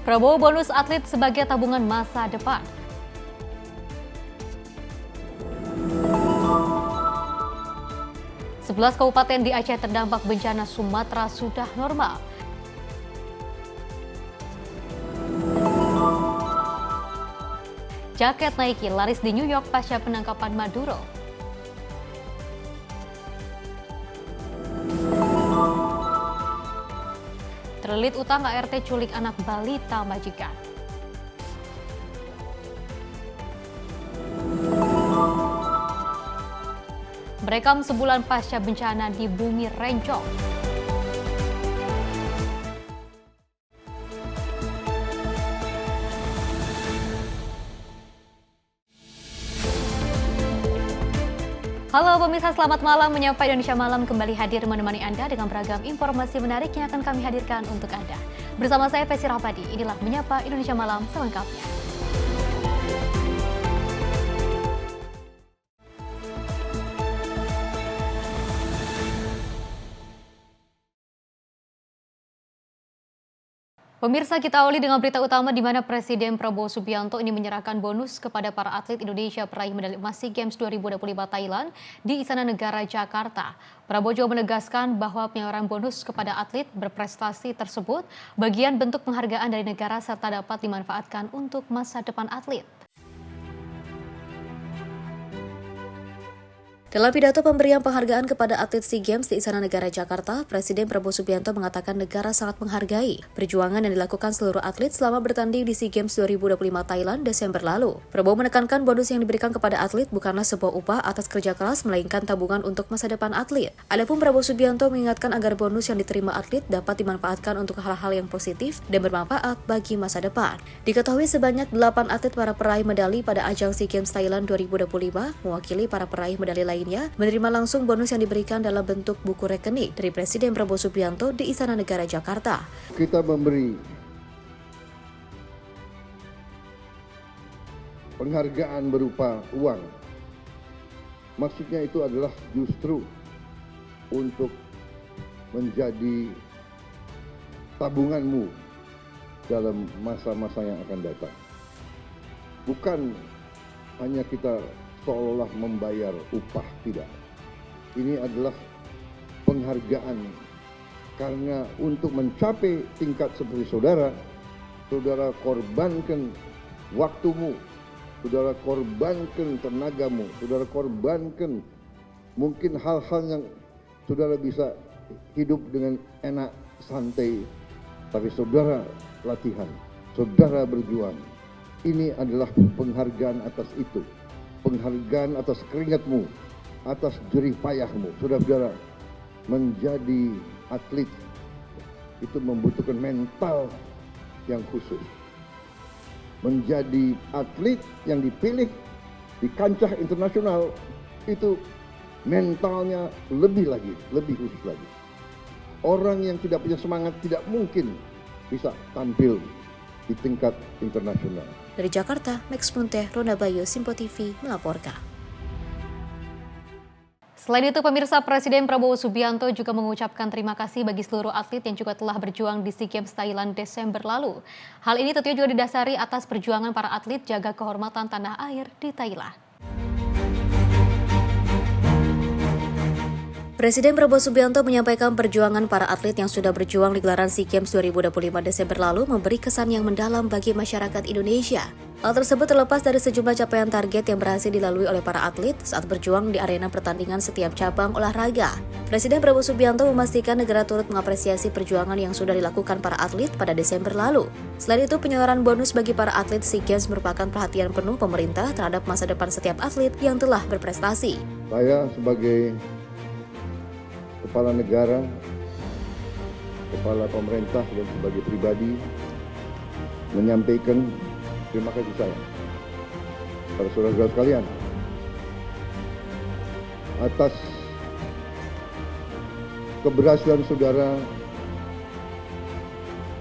Prabowo bonus atlet sebagai tabungan masa depan. Sebelas kabupaten di Aceh terdampak bencana Sumatera sudah normal. Jaket Nike laris di New York pasca penangkapan Maduro. Terlilit utang ART culik anak balita majikan. Merekam sebulan pasca bencana di Bumi Rencong. Halo pemirsa, selamat malam. Menyapa Indonesia Malam kembali hadir menemani Anda dengan beragam informasi menarik yang akan kami hadirkan untuk Anda. Bersama saya Fesi Rahmadi, inilah Menyapa Indonesia Malam selengkapnya. Pemirsa, kita awali dengan berita utama di mana Presiden Prabowo Subianto ini menyerahkan bonus kepada para atlet Indonesia peraih medali emas SEA Games 2025 Thailand di Istana Negara Jakarta. Prabowo juga menegaskan bahwa penyaluran bonus kepada atlet berprestasi tersebut bagian bentuk penghargaan dari negara serta dapat dimanfaatkan untuk masa depan atlet. Dalam pidato pemberian penghargaan kepada atlet SEA Games di Istana Negara Jakarta, Presiden Prabowo Subianto mengatakan negara sangat menghargai perjuangan yang dilakukan seluruh atlet selama bertanding di SEA Games 2025 Thailand Desember lalu. Prabowo menekankan bonus yang diberikan kepada atlet bukanlah sebuah upah atas kerja keras, melainkan tabungan untuk masa depan atlet. Adapun Prabowo Subianto mengingatkan agar bonus yang diterima atlet dapat dimanfaatkan untuk hal-hal yang positif dan bermanfaat bagi masa depan. Diketahui sebanyak 8 atlet para peraih medali pada ajang SEA Games Thailand 2025 mewakili para peraih medali lainnya menerima langsung bonus yang diberikan dalam bentuk buku rekening dari Presiden Prabowo Subianto di Istana Negara Jakarta. Kita memberi penghargaan berupa uang. Maksudnya itu adalah justru untuk menjadi tabunganmu dalam masa-masa yang akan datang. Bukan hanya kita seolah-olah membayar upah, tidak. Ini adalah penghargaan karena untuk mencapai tingkat seperti saudara, saudara korbankan waktumu, saudara korbankan tenagamu, saudara korbankan mungkin hal-hal yang saudara bisa hidup dengan enak, santai, tapi saudara latihan, saudara berjuang. Ini adalah penghargaan atas itu. Penghargaan atas keringatmu, atas jerih payahmu. Saudara-saudara, menjadi atlet itu membutuhkan mental yang khusus. Menjadi atlet yang dipilih di kancah internasional itu mentalnya lebih khusus lagi. Orang yang tidak punya semangat tidak mungkin bisa tampil di tingkat internasional. Dari Jakarta, Max Munteh, Ronda Bayu, Simpo TV melaporkan. Selain itu, pemirsa, Presiden Prabowo Subianto juga mengucapkan terima kasih bagi seluruh atlet yang juga telah berjuang di SEA Games Thailand Desember lalu. Hal ini tentunya juga didasari atas perjuangan para atlet jaga kehormatan tanah air di Thailand. Presiden Prabowo Subianto menyampaikan perjuangan para atlet yang sudah berjuang di gelaran SEA Games 2025 Desember lalu memberi kesan yang mendalam bagi masyarakat Indonesia. Hal tersebut terlepas dari sejumlah capaian target yang berhasil dilalui oleh para atlet saat berjuang di arena pertandingan setiap cabang olahraga. Presiden Prabowo Subianto memastikan negara turut mengapresiasi perjuangan yang sudah dilakukan para atlet pada Desember lalu. Selain itu, penyaluran bonus bagi para atlet SEA Games merupakan perhatian penuh pemerintah terhadap masa depan setiap atlet yang telah berprestasi. Saya sebagai kepala negara, kepala pemerintah dan sebagai pribadi menyampaikan terima kasih saya pada saudara-saudara sekalian atas keberhasilan saudara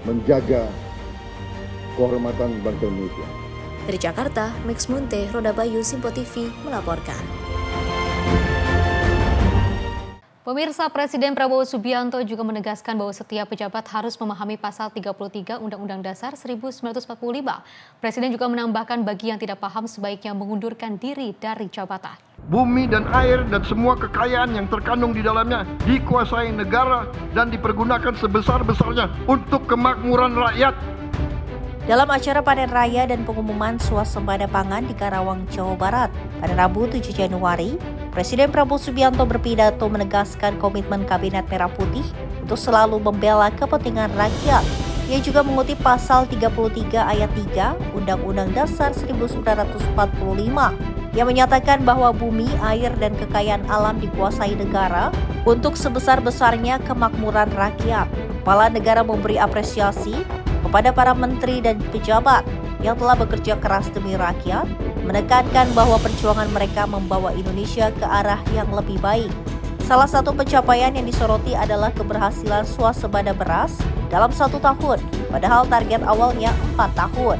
menjaga kehormatan bangsa Indonesia. Dari Jakarta, Max Munteh, Ronda Bayu, Simpo TV melaporkan. Pemirsa, Presiden Prabowo Subianto juga menegaskan bahwa setiap pejabat harus memahami pasal 33 Undang-Undang Dasar 1945. Presiden juga menambahkan bagi yang tidak paham sebaiknya mengundurkan diri dari jabatan. Bumi dan air dan semua kekayaan yang terkandung di dalamnya dikuasai negara dan dipergunakan sebesar-besarnya untuk kemakmuran rakyat. Dalam acara panen raya dan pengumuman swasembada pangan di Karawang, Jawa Barat pada Rabu 7 Januari, Presiden Prabowo Subianto berpidato menegaskan komitmen Kabinet Merah Putih untuk selalu membela kepentingan rakyat. Ia juga mengutip pasal 33 ayat 3 Undang-Undang Dasar 1945 yang menyatakan bahwa bumi, air, dan kekayaan alam dikuasai negara untuk sebesar-besarnya kemakmuran rakyat. Kepala negara memberi apresiasi kepada para menteri dan pejabat yang telah bekerja keras demi rakyat, menekankan bahwa perjuangan mereka membawa Indonesia ke arah yang lebih baik. Salah satu pencapaian yang disoroti adalah keberhasilan swasembada beras dalam 1 tahun, padahal target awalnya 4 tahun.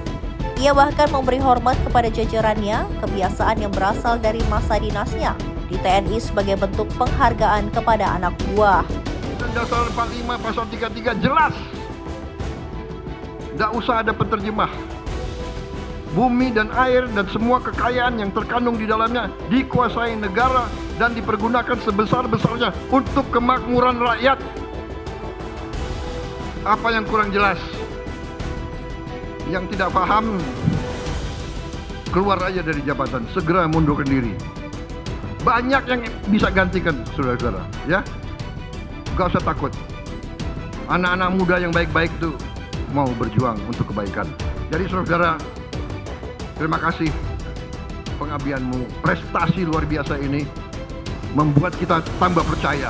Ia bahkan memberi hormat kepada jajarannya, kebiasaan yang berasal dari masa dinasnya di TNI sebagai bentuk penghargaan kepada anak buah. Dasar 45 pasal 33 jelas. Tidak usah ada penerjemah. Bumi dan air dan semua kekayaan yang terkandung di dalamnya dikuasai negara dan dipergunakan sebesar-besarnya untuk kemakmuran rakyat. Apa yang kurang jelas? Yang tidak paham, keluar aja dari jabatan, segera mundurkan diri. Banyak yang bisa gantikan, saudara-saudara, ya. Gak usah takut. Anak-anak muda yang baik-baik itu mau berjuang untuk kebaikan. Jadi saudara, terima kasih pengabdianmu. Prestasi luar biasa ini membuat kita tambah percaya.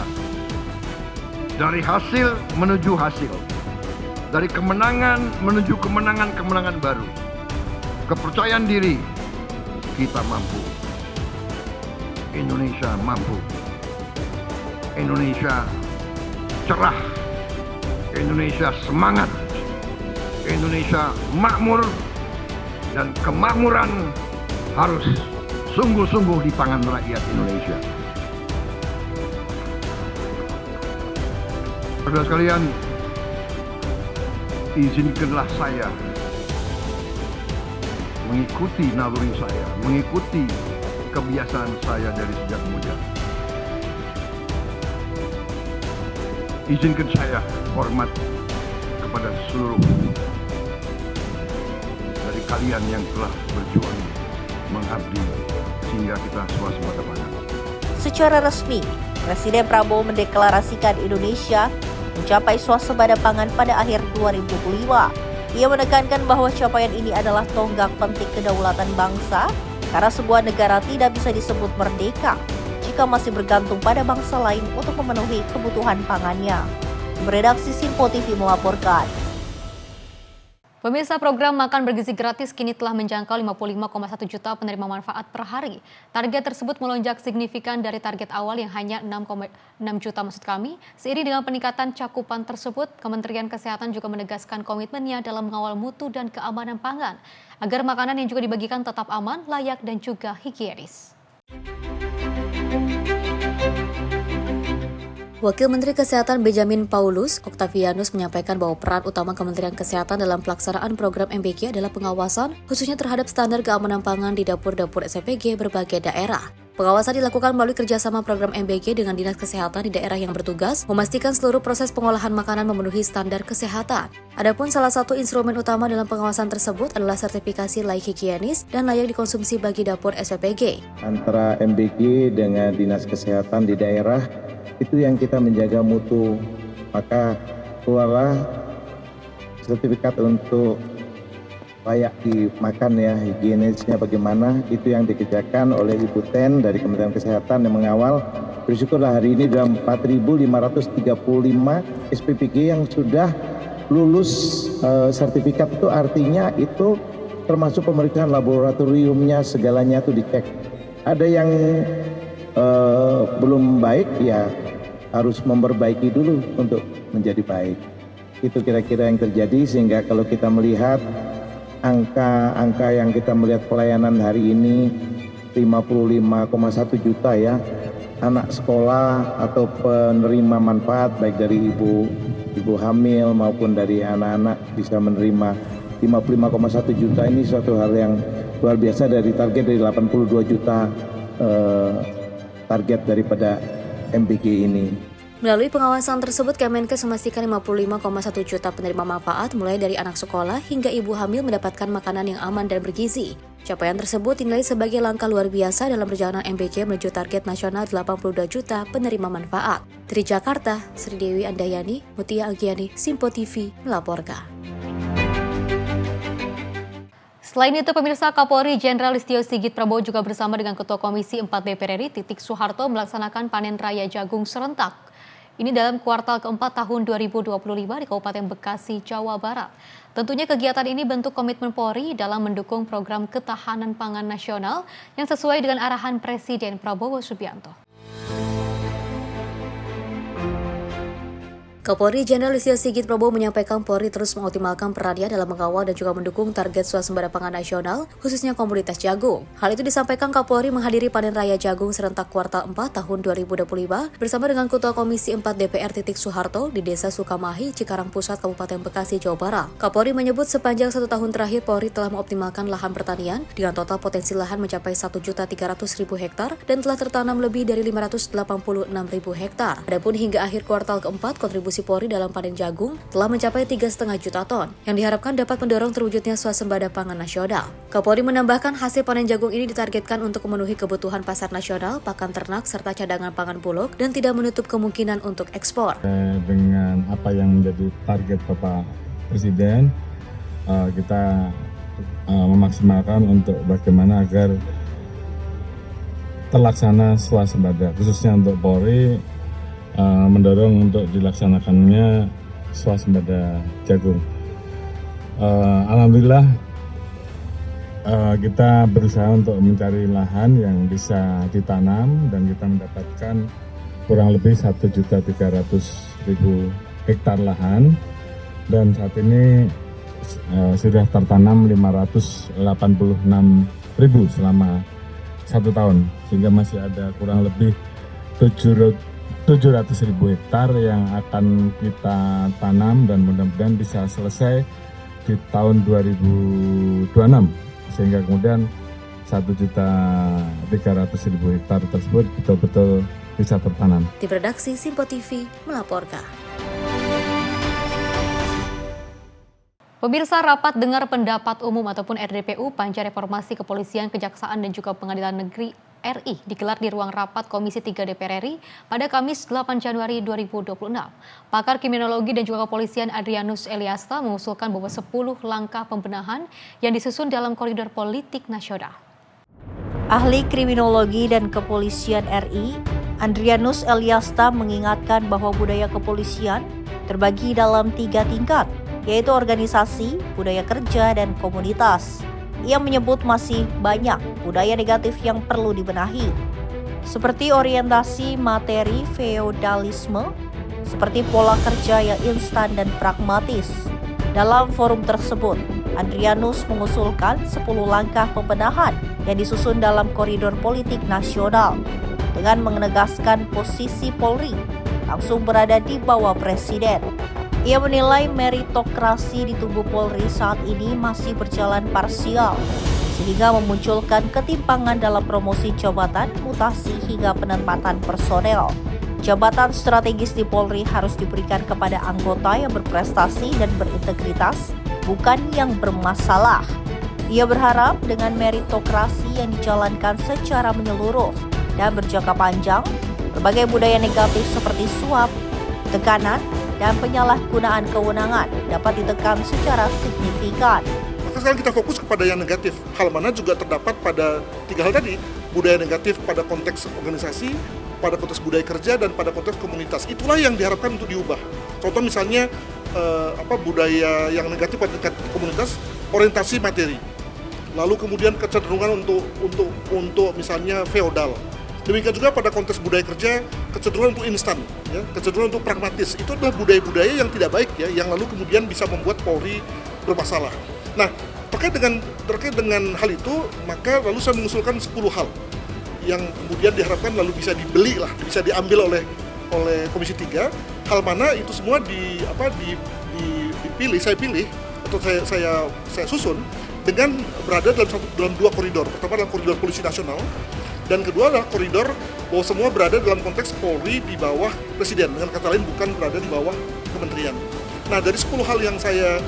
Dari hasil menuju hasil. Dari kemenangan menuju kemenangan baru. Kepercayaan diri, kita mampu. Indonesia mampu. Indonesia cerah. Indonesia semangat. Indonesia makmur, dan kemakmuran harus sungguh-sungguh di tangan rakyat Indonesia. Saudara sekalian, izinkanlah saya mengikuti naluri saya, mengikuti kebiasaan saya dari sejak muda. Izinkan saya hormat kepada seluruh dari kalian yang telah berjuang mengabdi sehingga kita swasembada pangan. Secara resmi, Presiden Prabowo mendeklarasikan Indonesia mencapai swasembada pangan pada akhir 2025. Ia menekankan bahwa capaian ini adalah tonggak penting kedaulatan bangsa karena sebuah negara tidak bisa disebut merdeka jika masih bergantung pada bangsa lain untuk memenuhi kebutuhan pangannya. Redaksi Simpo TV melaporkan. Pemirsa, program makan bergizi gratis kini telah menjangkau 55,1 juta penerima manfaat per hari. Target tersebut melonjak signifikan dari target awal yang hanya 6,6 juta maksud kami. Seiring dengan peningkatan cakupan tersebut, Kementerian Kesehatan juga menegaskan komitmennya dalam mengawal mutu dan keamanan pangan, agar makanan yang juga dibagikan tetap aman, layak, dan juga higienis. Wakil Menteri Kesehatan Benjamin Paulus Octavianus menyampaikan bahwa peran utama Kementerian Kesehatan dalam pelaksanaan program MBG adalah pengawasan, khususnya terhadap standar keamanan pangan di dapur-dapur SPBG berbagai daerah. Pengawasan dilakukan melalui kerjasama program MBG dengan Dinas Kesehatan di daerah yang bertugas, memastikan seluruh proses pengolahan makanan memenuhi standar kesehatan. Adapun salah satu instrumen utama dalam pengawasan tersebut adalah sertifikasi layak higienis dan layak dikonsumsi bagi dapur SPBG. Antara MBG dengan Dinas Kesehatan di daerah, itu yang kita menjaga mutu, maka keluarlah sertifikat untuk layak dimakan ya, higienisnya bagaimana, itu yang dikerjakan oleh Ibu Ten dari Kementerian Kesehatan yang mengawal. Bersyukurlah hari ini dalam 4.535 SPBG yang sudah lulus sertifikat, itu artinya itu termasuk pemeriksaan laboratoriumnya, segalanya itu dicek. Ada yang belum baik ya harus memperbaiki dulu untuk menjadi baik. Itu kira-kira yang terjadi, sehingga kalau kita melihat angka yang kita melihat pelayanan hari ini 55,1 juta ya, anak sekolah atau penerima manfaat baik dari ibu hamil maupun dari anak-anak bisa menerima 55,1 juta. Ini suatu hal yang luar biasa dari target dari 82 juta target daripada MPK ini. Melalui pengawasan tersebut, Kemenkes memastikan 55,1 juta penerima manfaat mulai dari anak sekolah hingga ibu hamil mendapatkan makanan yang aman dan bergizi. Capaian tersebut dinilai sebagai langkah luar biasa dalam perjalanan MPK menuju target nasional 82 juta penerima manfaat. Dari Jakarta, Sri Dewi Andayani, Mutia Agiani, Simpo TV melaporkan. Selain itu, pemirsa, Kapolri Jenderal Listio Sigit Prabowo juga bersama dengan Ketua Komisi 4 DPR RI Titik Soeharto melaksanakan panen raya jagung serentak. Ini dalam kuartal keempat tahun 2025 di Kabupaten Bekasi, Jawa Barat. Tentunya kegiatan ini bentuk komitmen Polri dalam mendukung program ketahanan pangan nasional yang sesuai dengan arahan Presiden Prabowo Subianto. Kapolri Jenderal Listio Sigit Prabowo menyampaikan Polri terus mengoptimalkan perannya dalam mengawal dan juga mendukung target swasembada pangan nasional, khususnya komoditas jagung. Hal itu disampaikan Kapolri menghadiri panen raya jagung serentak kuartal 4 tahun 2025 bersama dengan Ketua Komisi 4 DPR Titik Soeharto di Desa Sukamahi, Cikarang Pusat, Kabupaten Bekasi, Jawa Barat. Kapolri menyebut sepanjang 1 tahun terakhir Polri telah mengoptimalkan lahan pertanian dengan total potensi lahan mencapai 1.300.000 hektar dan telah tertanam lebih dari 586.000 hektar. Adapun hingga akhir kuartal keempat, kontribusi Polri dalam panen jagung telah mencapai 3,5 juta ton, yang diharapkan dapat mendorong terwujudnya swasembada pangan nasional. Kapolri menambahkan hasil panen jagung ini ditargetkan untuk memenuhi kebutuhan pasar nasional, pakan ternak, serta cadangan pangan bulog, dan tidak menutup kemungkinan untuk ekspor. Dengan apa yang menjadi target Bapak Presiden, kita memaksimalkan untuk bagaimana agar terlaksana swasembada, khususnya untuk Polri, mendorong untuk dilaksanakannya swasembada jagung. Alhamdulillah kita berusaha untuk mencari lahan yang bisa ditanam dan kita mendapatkan kurang lebih 1.300.000 hektar lahan, dan saat ini sudah tertanam 586.000 selama 1 tahun, sehingga masih ada kurang lebih 700.000 hektar yang akan kita tanam dan mudah-mudahan bisa selesai di tahun 2026, sehingga kemudian 1.300.000 hektar tersebut betul-betul bisa tertanam. Tim redaksi Simpo TV melaporkan. Pemirsa, rapat dengar pendapat umum ataupun RDPU Panja Reformasi Kepolisian, Kejaksaan dan juga Pengadilan Negeri RI digelar di ruang rapat Komisi 3 DPR RI pada Kamis 8 Januari 2026. Pakar Kriminologi dan juga Kepolisian Adrianus Eliasta mengusulkan bahwa 10 langkah pembenahan yang disusun dalam koridor politik nasional. Ahli Kriminologi dan Kepolisian RI, Adrianus Eliasta mengingatkan bahwa budaya kepolisian terbagi dalam 3 tingkat, yaitu organisasi, budaya kerja, dan komunitas. Ia menyebut masih banyak budaya negatif yang perlu dibenahi, seperti orientasi materi feodalisme, seperti pola kerja yang instan dan pragmatis. Dalam forum tersebut, Adrianus mengusulkan 10 langkah pembenahan yang disusun dalam koridor politik nasional dengan menegaskan posisi Polri langsung berada di bawah Presiden. Ia menilai meritokrasi di tubuh Polri saat ini masih berjalan parsial, sehingga memunculkan ketimpangan dalam promosi jabatan, mutasi, hingga penempatan personel. Jabatan strategis di Polri harus diberikan kepada anggota yang berprestasi dan berintegritas, bukan yang bermasalah. Ia berharap dengan meritokrasi yang dijalankan secara menyeluruh dan berjangka panjang, berbagai budaya negatif seperti suap, tekanan, dan penyalahgunaan kewenangan dapat ditekan secara signifikan. Maka sekarang kita fokus kepada yang negatif. Hal mana juga terdapat pada 3 hal tadi, budaya negatif pada konteks organisasi, pada konteks budaya kerja, dan pada konteks komunitas. Itulah yang diharapkan untuk diubah. Contoh misalnya budaya yang negatif pada tingkat komunitas, orientasi materi. Lalu kemudian kecenderungan untuk misalnya feodal. Demikian juga pada konteks budaya kerja, kecenderungan untuk instan, ya, kecenderungan untuk pragmatis. Itu adalah budaya-budaya yang tidak baik, ya, yang lalu kemudian bisa membuat Polri bermasalah. Nah, terkait dengan hal itu, maka lalu saya mengusulkan 10 hal yang kemudian diharapkan lalu bisa dibeli lah, bisa diambil oleh Komisi 3. Hal mana itu semua dipilih, saya pilih atau saya susun dengan berada dalam dua koridor. Pertama adalah koridor Polisi Nasional, dan kedua adalah koridor bahwa semua berada dalam konteks Polri di bawah Presiden, dengan kata lain bukan berada di bawah kementerian. Nah, dari 10 hal yang saya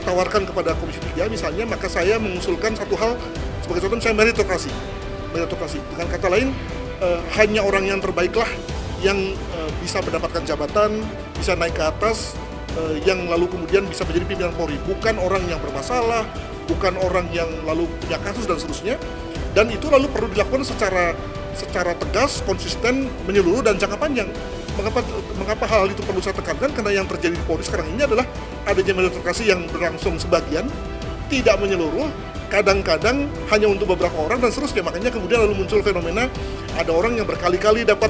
tawarkan kepada Komisi 3 misalnya, maka saya mengusulkan satu hal sebagai contoh, saya meritokrasi. Dengan kata lain, hanya orang yang terbaiklah yang bisa mendapatkan jabatan, bisa naik ke atas, yang lalu kemudian bisa menjadi pimpinan Polri, bukan orang yang bermasalah, bukan orang yang lalu punya kasus dan seterusnya. Dan itu lalu perlu dilakukan secara tegas, konsisten, menyeluruh dan jangka panjang. Mengapa hal itu perlu saya tekankan? Karena yang terjadi di Polri sekarang ini adalah adanya meritokrasi yang berlangsung sebagian, tidak menyeluruh, kadang-kadang hanya untuk beberapa orang dan seterusnya. Makanya kemudian lalu muncul fenomena ada orang yang berkali-kali dapat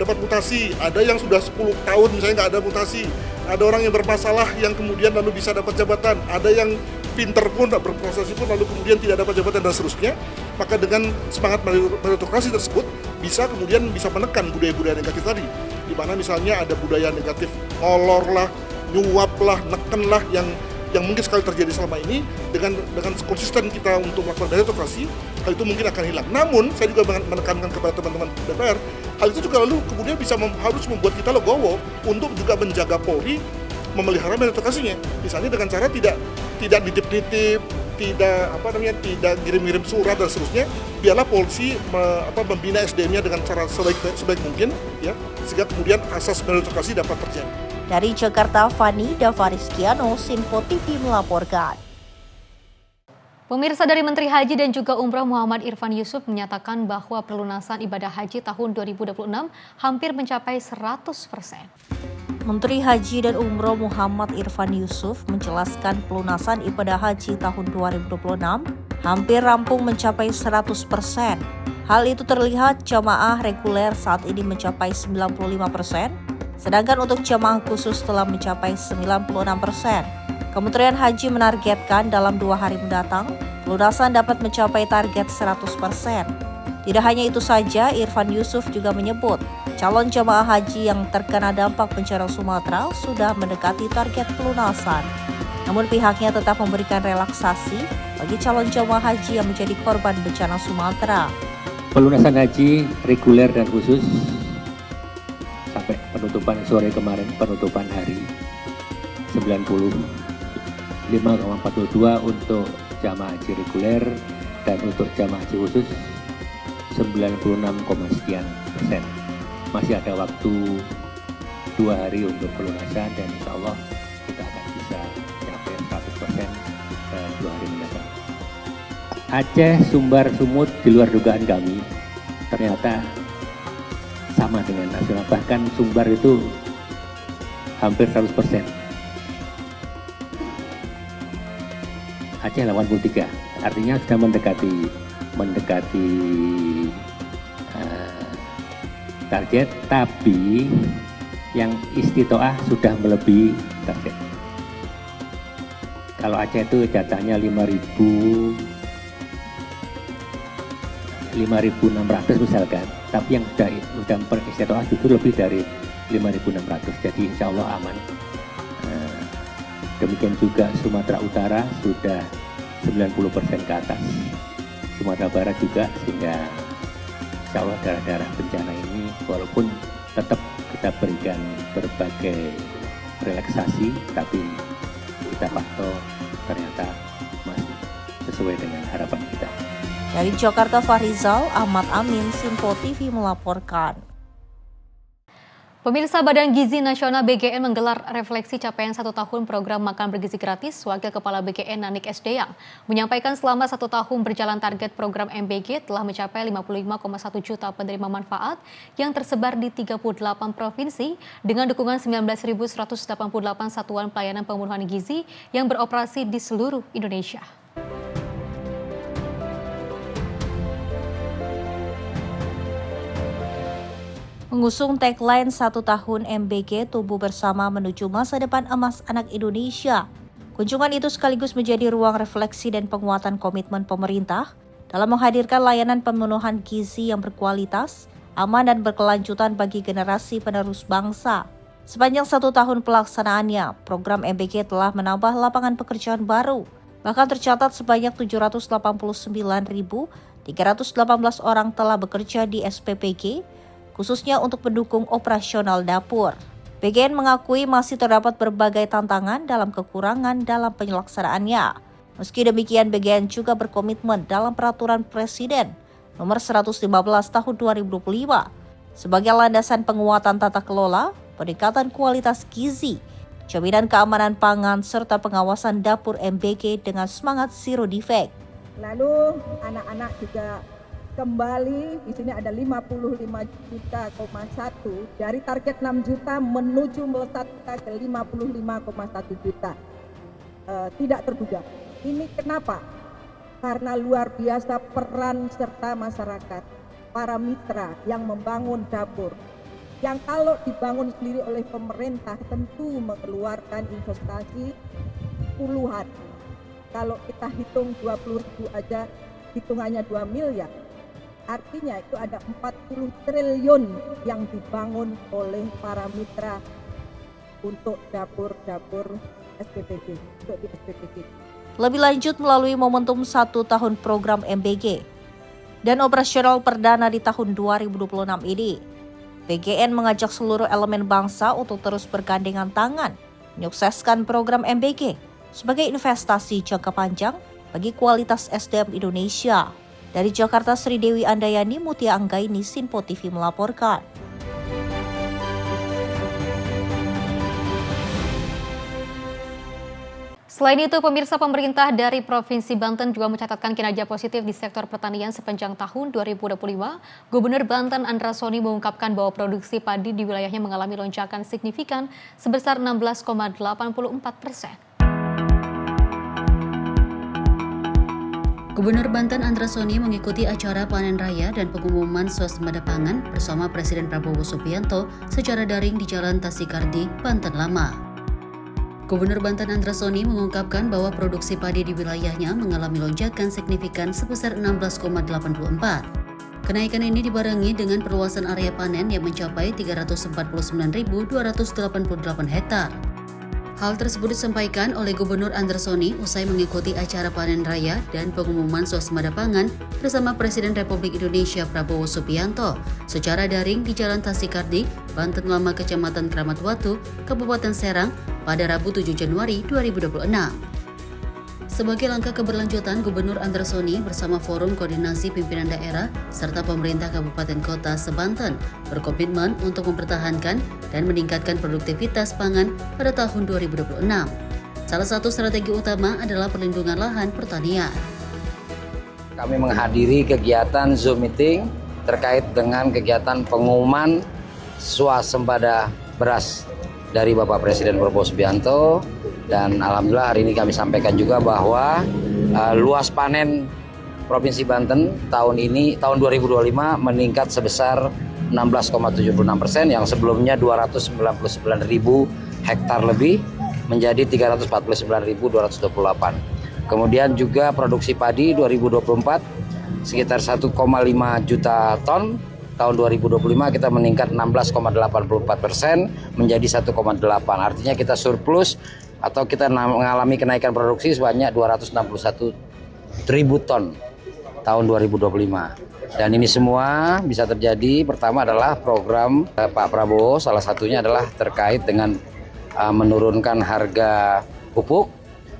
mutasi, ada yang sudah 10 tahun misalnya nggak ada mutasi, ada orang yang bermasalah yang kemudian lalu bisa dapat jabatan, ada yang pinter pun, berprestasi pun lalu kemudian tidak dapat jabatan dan seterusnya. Maka dengan semangat meritokrasi tersebut bisa menekan budaya-budaya negatif tadi, di mana misalnya ada budaya negatif ngolor lah, nyuap lah, neken lah yang mungkin sekali terjadi selama ini. Dengan konsisten kita untuk melakukan meritokrasi, hal itu mungkin akan hilang. Namun saya juga menekankan kepada teman-teman DPR, hal itu juga lalu kemudian harus membuat kita legowo untuk juga menjaga Polri memelihara meritokrasinya. Misalnya dengan cara tidak nitip-nitip, tidak ngirim-ngirim surat dan seterusnya. Biarlah polisi membina SDM-nya dengan cara sebaik mungkin, ya, sehingga kemudian asas meritokrasi dapat terjadi. Dari Jakarta, Fani Davariskiano, Simpo TV melaporkan. Pemirsa, dari Menteri Haji dan juga Umroh Muhammad Irfan Yusuf menyatakan bahwa pelunasan ibadah haji tahun 2026 hampir mencapai 100%. Menteri Haji dan Umroh Muhammad Irfan Yusuf menjelaskan pelunasan ibadah haji tahun 2026 hampir rampung mencapai 100%. Hal itu terlihat jamaah reguler saat ini mencapai 95%, sedangkan untuk jamaah khusus telah mencapai 96%. Kementerian Haji menargetkan dalam 2 hari mendatang, pelunasan dapat mencapai target 100%. Tidak hanya itu saja, Irfan Yusuf juga menyebut calon jamaah haji yang terkena dampak bencana Sumatera sudah mendekati target pelunasan. Namun pihaknya tetap memberikan relaksasi bagi calon jamaah haji yang menjadi korban bencana Sumatera. Pelunasan haji reguler dan khusus sampai penutupan sore kemarin, penutupan hari 95,42 untuk jamaah haji reguler dan untuk jamaah haji khusus 96,sekian%. Masih ada waktu 2 hari untuk pelunasan dan insya Allah kita akan bisa capai 100% 2 hari mendatang. Aceh, Sumbar, Sumut di luar dugaan kami ternyata sama dengan nasional, bahkan Sumbar itu hampir 100%. Aceh 83, artinya sudah mendekati target, tapi yang istitoah sudah melebihi target. Kalau Aceh itu datanya 5.600 misalkan, tapi yang sudah istitoah justru lebih dari 5.600, jadi insya Allah aman. Demikian juga Sumatera Utara sudah 90% ke atas, Sumatera Barat juga, sehingga insya Allah daerah-daerah bencana ini walaupun tetap kita berikan berbagai relaksasi, tapi kita pantau ternyata masih sesuai dengan harapan kita. Dari Jakarta, Farizal Ahmad Amin, Simpo TV melaporkan. Pemirsa, Badan Gizi Nasional BGN menggelar refleksi capaian 1 tahun program makan bergizi gratis. Wakil Kepala BGN Nanik Sdeyang menyampaikan selama 1 tahun berjalan target program MBG telah mencapai 55,1 juta penerima manfaat yang tersebar di 38 provinsi dengan dukungan 19.188 satuan pelayanan pemenuhan gizi yang beroperasi di seluruh Indonesia. Mengusung tagline 1 tahun MBG tumbuh bersama menuju masa depan emas anak Indonesia. Kunjungan itu sekaligus menjadi ruang refleksi dan penguatan komitmen pemerintah dalam menghadirkan layanan pemenuhan gizi yang berkualitas, aman dan berkelanjutan bagi generasi penerus bangsa. Sepanjang 1 tahun pelaksanaannya, program MBG telah menambah lapangan pekerjaan baru. Bahkan tercatat sebanyak 789.318 orang telah bekerja di SPPG, khususnya untuk mendukung operasional dapur. BGN mengakui masih terdapat berbagai tantangan dalam kekurangan dalam penyelaksanaannya. Meski demikian, BGN juga berkomitmen dalam Peraturan Presiden Nomor 115 Tahun 2025 sebagai landasan penguatan tata kelola, peningkatan kualitas gizi, jaminan keamanan pangan, serta pengawasan dapur MBG dengan semangat zero defect. Lalu anak-anak juga kembali, di sini ada 55,1 juta dari target 6 juta menuju melesat ke 55,1 juta. Tidak terduga. Ini kenapa? Karena luar biasa peran serta masyarakat, para mitra yang membangun dapur. Yang kalau dibangun sendiri oleh pemerintah tentu mengeluarkan investasi puluhan. Kalau kita hitung 20.000 aja hitungannya 2 miliar. Artinya itu ada 40 triliun yang dibangun oleh para mitra untuk dapur-dapur SPPG, untuk di SPPG. Lebih lanjut melalui momentum 1 tahun program MBG dan operasional perdana di tahun 2026 ini, BGN mengajak seluruh elemen bangsa untuk terus bergandengan tangan menyukseskan program MBG sebagai investasi jangka panjang bagi kualitas SDM Indonesia. Dari Jakarta, Sri Dewi Andayani, Mutia Anggaini, Sinpo TV melaporkan. Selain itu, pemirsa, pemerintah dari Provinsi Banten juga mencatatkan kinerja positif di sektor pertanian sepanjang tahun 2025. Gubernur Banten Andra Soni mengungkapkan bahwa produksi padi di wilayahnya mengalami lonjakan signifikan sebesar 16,84%. Gubernur Banten Andra Soni mengikuti acara panen raya dan pengumuman swasembada pangan bersama Presiden Prabowo Subianto secara daring di Jalan Tasikardi, Banten Lama. Gubernur Banten Andra Soni mengungkapkan bahwa produksi padi di wilayahnya mengalami lonjakan signifikan sebesar 16,84. Kenaikan ini dibarengi dengan perluasan area panen yang mencapai 349.288 hektar. Hal tersebut disampaikan oleh Gubernur Andra Soni usai mengikuti acara panen raya dan pengumuman swasembada pangan bersama Presiden Republik Indonesia Prabowo Subianto secara daring di Jalan Tasikardi, Banten Lama, Kecamatan Kramat Watu, Kabupaten Serang pada Rabu 7 Januari 2026. Sebagai langkah keberlanjutan, Gubernur Andra Soni bersama Forum Koordinasi Pimpinan Daerah serta pemerintah Kabupaten Kota se-Banten berkomitmen untuk mempertahankan dan meningkatkan produktivitas pangan pada tahun 2026. Salah satu strategi utama adalah perlindungan lahan pertanian. Kami menghadiri kegiatan Zoom meeting terkait dengan kegiatan pengumuman swasembada beras dari Bapak Presiden Prabowo Subianto, dan alhamdulillah hari ini kami sampaikan juga bahwa luas panen Provinsi Banten tahun 2025 meningkat sebesar 16,76%, yang sebelumnya 299.000 hektar lebih menjadi 349.228. Kemudian juga produksi padi 2024 sekitar 1,5 juta ton. Tahun 2025 kita meningkat 16,84% menjadi 1,8. Artinya kita surplus atau kita mengalami kenaikan produksi sebanyak 261.000 ton tahun 2025. Dan ini semua bisa terjadi, pertama adalah program Pak Prabowo, salah satunya adalah terkait dengan menurunkan harga pupuk,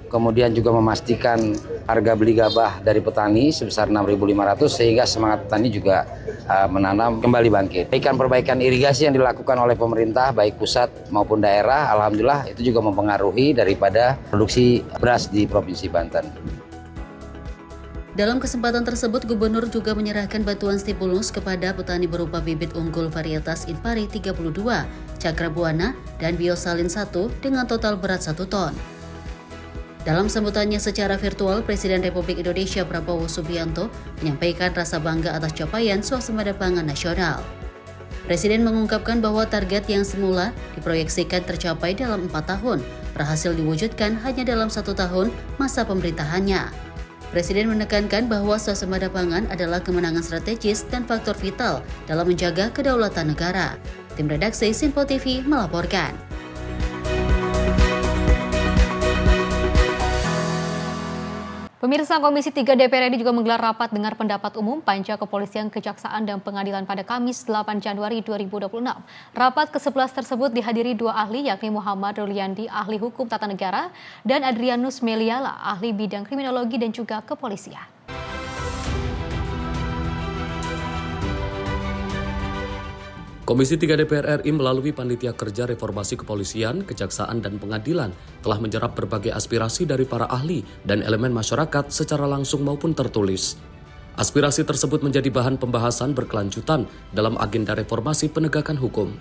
kemudian juga memastikan harga beli gabah dari petani sebesar 6.500 sehingga semangat petani juga menanam kembali bangkit. Perbaikan irigasi yang dilakukan oleh pemerintah baik pusat maupun daerah, alhamdulillah itu juga mempengaruhi daripada produksi beras di Provinsi Banten. Dalam kesempatan tersebut, Gubernur juga menyerahkan bantuan stimulus kepada petani berupa bibit unggul varietas Inpari 32, Cakra Buana, dan Biosalin 1 dengan total berat 1 ton. Dalam sambutannya secara virtual, Presiden Republik Indonesia Prabowo Subianto menyampaikan rasa bangga atas capaian swasembada pangan nasional. Presiden mengungkapkan bahwa target yang semula diproyeksikan tercapai dalam 4 tahun, berhasil diwujudkan hanya dalam 1 tahun masa pemerintahannya. Presiden menekankan bahwa swasembada pangan adalah kemenangan strategis dan faktor vital dalam menjaga kedaulatan negara. Tim redaksi Sinpo TV melaporkan. Pemirsa, Komisi 3 DPR RI juga menggelar rapat dengar pendapat umum Panja Kepolisian, Kejaksaan, dan Pengadilan pada Kamis 8 Januari 2026. Rapat ke-11 tersebut dihadiri dua ahli, yakni Muhammad Ruliandi, ahli hukum tata negara, dan Adrianus Meliala, ahli bidang kriminologi dan juga kepolisian. Komisi 3 DPR RI melalui Panitia Kerja Reformasi Kepolisian, Kejaksaan, dan Pengadilan telah menyerap berbagai aspirasi dari para ahli dan elemen masyarakat secara langsung maupun tertulis. Aspirasi tersebut menjadi bahan pembahasan berkelanjutan dalam agenda reformasi penegakan hukum.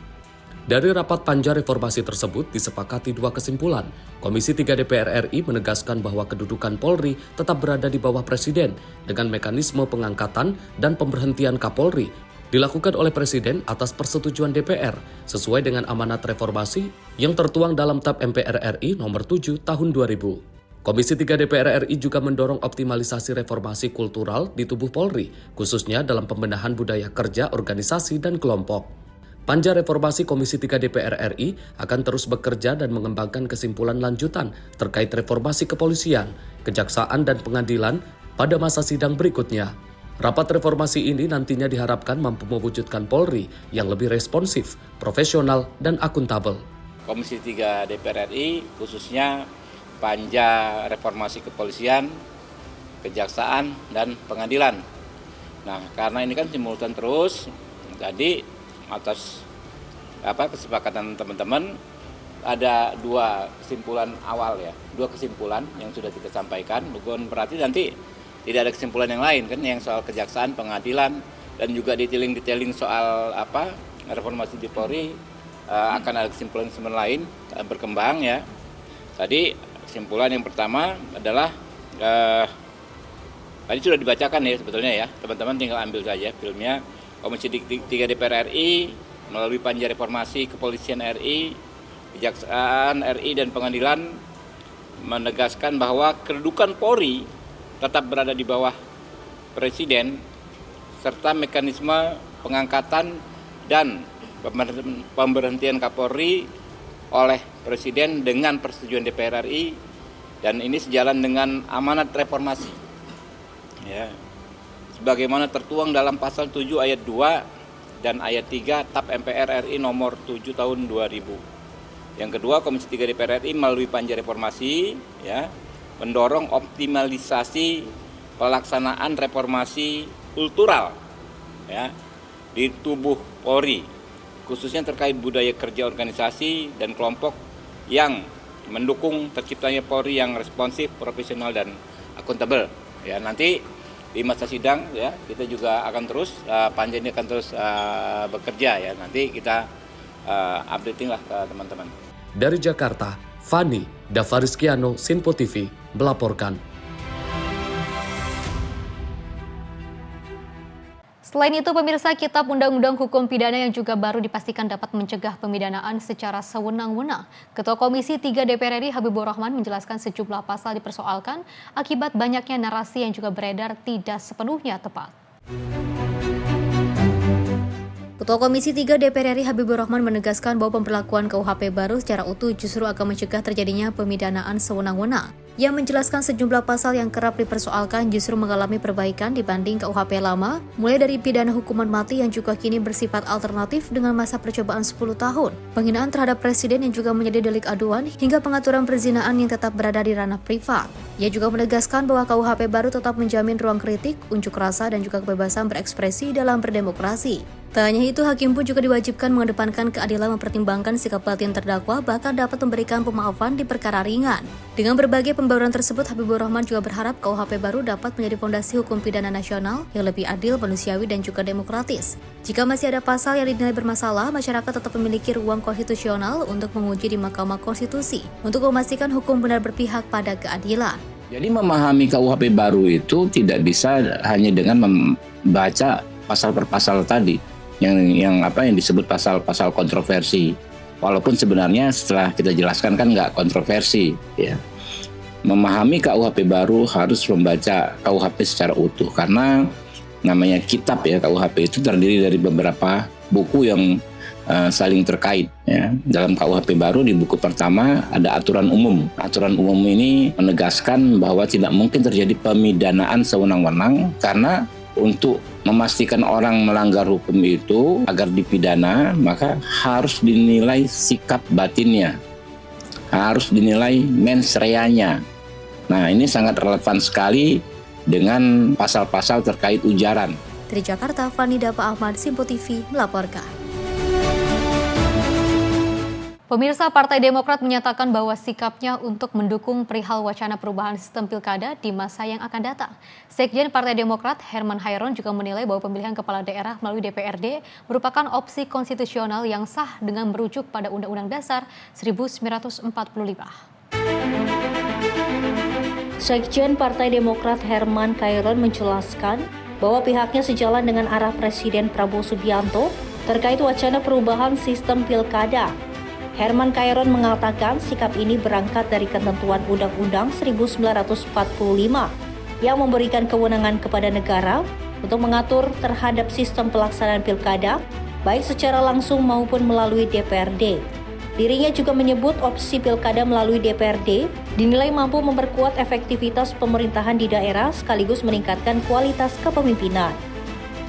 Dari rapat panja reformasi tersebut disepakati dua kesimpulan. Komisi 3 DPR RI menegaskan bahwa kedudukan Polri tetap berada di bawah Presiden dengan mekanisme pengangkatan dan pemberhentian Kapolri dilakukan oleh Presiden atas persetujuan DPR sesuai dengan amanat reformasi yang tertuang dalam TAP MPR RI nomor 7 tahun 2000. Komisi 3 DPR RI juga mendorong optimalisasi reformasi kultural di tubuh Polri, khususnya dalam pembenahan budaya kerja, organisasi, dan kelompok. Panja Reformasi Komisi 3 DPR RI akan terus bekerja dan mengembangkan kesimpulan lanjutan terkait reformasi kepolisian, kejaksaan, dan pengadilan pada masa sidang berikutnya. Rapat reformasi ini nantinya diharapkan mampu mewujudkan Polri yang lebih responsif, profesional, dan akuntabel. Komisi 3 DPR RI khususnya Panja Reformasi Kepolisian, Kejaksaan, dan Pengadilan. Nah, karena ini kan simultan terus, jadi atas kesepakatan teman-teman ada dua kesimpulan awal ya, dua kesimpulan yang sudah kita sampaikan. Bukan berarti nanti tidak ada kesimpulan yang lain kan, yang soal kejaksaan, pengadilan, dan juga detailing soal reformasi di Polri akan ada kesimpulan lain berkembang ya. Tadi kesimpulan yang pertama adalah tadi sudah dibacakan ya sebetulnya ya, teman-teman tinggal ambil saja filmnya. Komisi 3 DPR RI melalui Panja Reformasi Kepolisian RI, Kejaksaan RI, dan Pengadilan menegaskan bahwa kedudukan Polri tetap berada di bawah Presiden, serta mekanisme pengangkatan dan pemberhentian Kapolri oleh Presiden dengan persetujuan DPR RI, dan ini sejalan dengan amanat reformasi. Ya. Sebagaimana tertuang dalam pasal 7 ayat 2 dan ayat 3 TAP MPR RI nomor 7 tahun 2000. Yang kedua, Komisi 3 DPR RI melalui Panja Reformasi ya, mendorong optimalisasi pelaksanaan reformasi kultural ya, di tubuh Polri, khususnya terkait budaya kerja organisasi dan kelompok yang mendukung terciptanya Polri yang responsif, profesional, dan akuntabel. Ya, nanti di masa sidang ya kita juga akan terus panja ini akan terus bekerja ya. Nanti kita updating lah ke teman-teman. Dari Jakarta, Fani Davariskiano, Sinpo TV melaporkan. Selain itu, pemirsa, Kitab Undang-Undang Hukum Pidana yang juga baru dipastikan dapat mencegah pemidanaan secara sewenang-wenang. Ketua Komisi 3 DPR RI Habibur Rahman menjelaskan sejumlah pasal dipersoalkan akibat banyaknya narasi yang juga beredar tidak sepenuhnya tepat. Ketua Komisi 3 DPR RI Habibur Rahman menegaskan bahwa pemberlakuan KUHP baru secara utuh justru akan mencegah terjadinya pemidanaan sewenang-wenang. Yang menjelaskan sejumlah pasal yang kerap dipersoalkan justru mengalami perbaikan dibanding KUHP lama, mulai dari pidana hukuman mati yang juga kini bersifat alternatif dengan masa percobaan 10 tahun, penghinaan terhadap presiden yang juga menjadi delik aduan, hingga pengaturan perzinaan yang tetap berada di ranah privat. Ia juga menegaskan bahwa KUHP baru tetap menjamin ruang kritik, unjuk rasa, dan juga kebebasan berekspresi dalam berdemokrasi. Tak hanya itu, hakim pun juga diwajibkan mengedepankan keadilan, mempertimbangkan sikap batin terdakwa, bahkan dapat memberikan pemaafan di perkara ringan. Dengan berbagai pembaruan tersebut, Habibur Rahman juga berharap KUHP baru dapat menjadi fondasi hukum pidana nasional yang lebih adil, manusiawi, dan juga demokratis. Jika masih ada pasal yang dinilai bermasalah, masyarakat tetap memiliki ruang konstitusional untuk menguji di Mahkamah Konstitusi untuk memastikan hukum benar berpihak pada keadilan. Jadi memahami KUHP baru itu tidak bisa hanya dengan membaca pasal per pasal tadi. Yang disebut pasal-pasal kontroversi, walaupun sebenarnya setelah kita jelaskan kan nggak kontroversi ya. memahami KUHP baru harus membaca KUHP secara utuh, karena namanya kitab ya, KUHP itu terdiri dari beberapa buku yang saling terkait ya. Dalam KUHP baru di buku pertama ada aturan umum. Aturan umum ini menegaskan bahwa tidak mungkin terjadi pemidanaan sewenang-wenang, karena untuk memastikan orang melanggar hukum itu agar dipidana, maka harus dinilai sikap batinnya, harus dinilai mens reanya. Nah, ini sangat relevan sekali dengan pasal-pasal terkait ujaran. Dari Jakarta, Fani Dapa Ahmad, Simpo TV melaporkan. Pemirsa, Partai Demokrat menyatakan bahwa sikapnya untuk mendukung perihal wacana perubahan sistem pilkada di masa yang akan datang. Sekjen Partai Demokrat, Herman Hairon, juga menilai bahwa pemilihan kepala daerah melalui DPRD merupakan opsi konstitusional yang sah dengan merujuk pada Undang-Undang Dasar 1945. Sekjen Partai Demokrat Herman Hairon menjelaskan bahwa pihaknya sejalan dengan arah Presiden Prabowo Subianto terkait wacana perubahan sistem pilkada. Herman Hairon mengatakan sikap ini berangkat dari ketentuan Undang-Undang 1945 yang memberikan kewenangan kepada negara untuk mengatur terhadap sistem pelaksanaan pilkada, baik secara langsung maupun melalui DPRD. Dirinya juga menyebut opsi pilkada melalui DPRD dinilai mampu memperkuat efektivitas pemerintahan di daerah sekaligus meningkatkan kualitas kepemimpinan.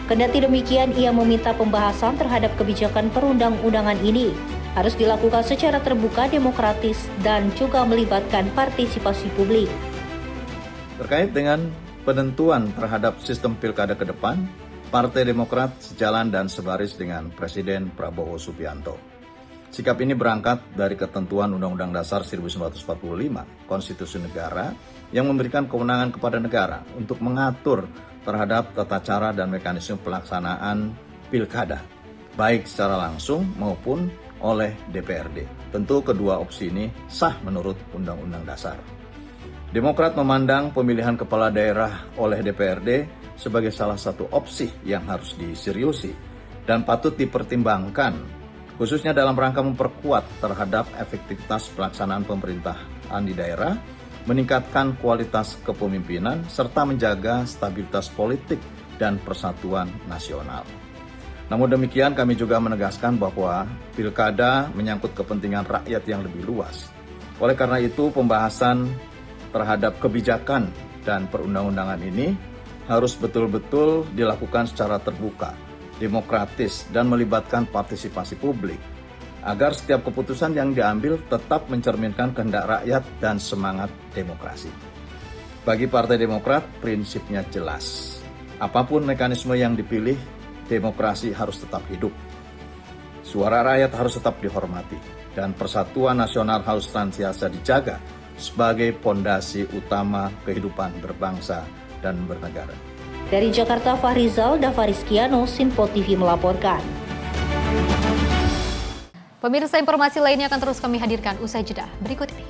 Kendati demikian, ia meminta pembahasan terhadap kebijakan perundang-undangan ini harus dilakukan secara terbuka, demokratis, dan juga melibatkan partisipasi publik. Terkait dengan penentuan terhadap sistem pilkada ke depan, Partai Demokrat sejalan dan sebaris dengan Presiden Prabowo Subianto. Sikap ini berangkat dari ketentuan Undang-Undang Dasar 1945, Konstitusi Negara, yang memberikan kewenangan kepada negara untuk mengatur terhadap tata cara dan mekanisme pelaksanaan pilkada, baik secara langsung maupun oleh DPRD. Tentu kedua opsi ini sah menurut Undang-Undang Dasar. Demokrat memandang pemilihan kepala daerah oleh DPRD sebagai salah satu opsi yang harus diseriusi dan patut dipertimbangkan, khususnya dalam rangka memperkuat terhadap efektivitas pelaksanaan pemerintahan di daerah, meningkatkan kualitas kepemimpinan, serta menjaga stabilitas politik dan persatuan nasional. Namun demikian, kami juga menegaskan bahwa pilkada menyangkut kepentingan rakyat yang lebih luas. Oleh karena itu, pembahasan terhadap kebijakan dan perundang-undangan ini harus betul-betul dilakukan secara terbuka, demokratis, dan melibatkan partisipasi publik, agar setiap keputusan yang diambil tetap mencerminkan kehendak rakyat dan semangat demokrasi. Bagi Partai Demokrat, prinsipnya jelas. Apapun mekanisme yang dipilih, demokrasi harus tetap hidup. Suara rakyat harus tetap dihormati, dan persatuan nasional harus senantiasa dijaga sebagai pondasi utama kehidupan berbangsa dan bernegara. Dari Jakarta, Fahrizal Davariskiano, Simpo TV melaporkan. Pemirsa, informasi lainnya akan terus kami hadirkan usai jeda berikut ini.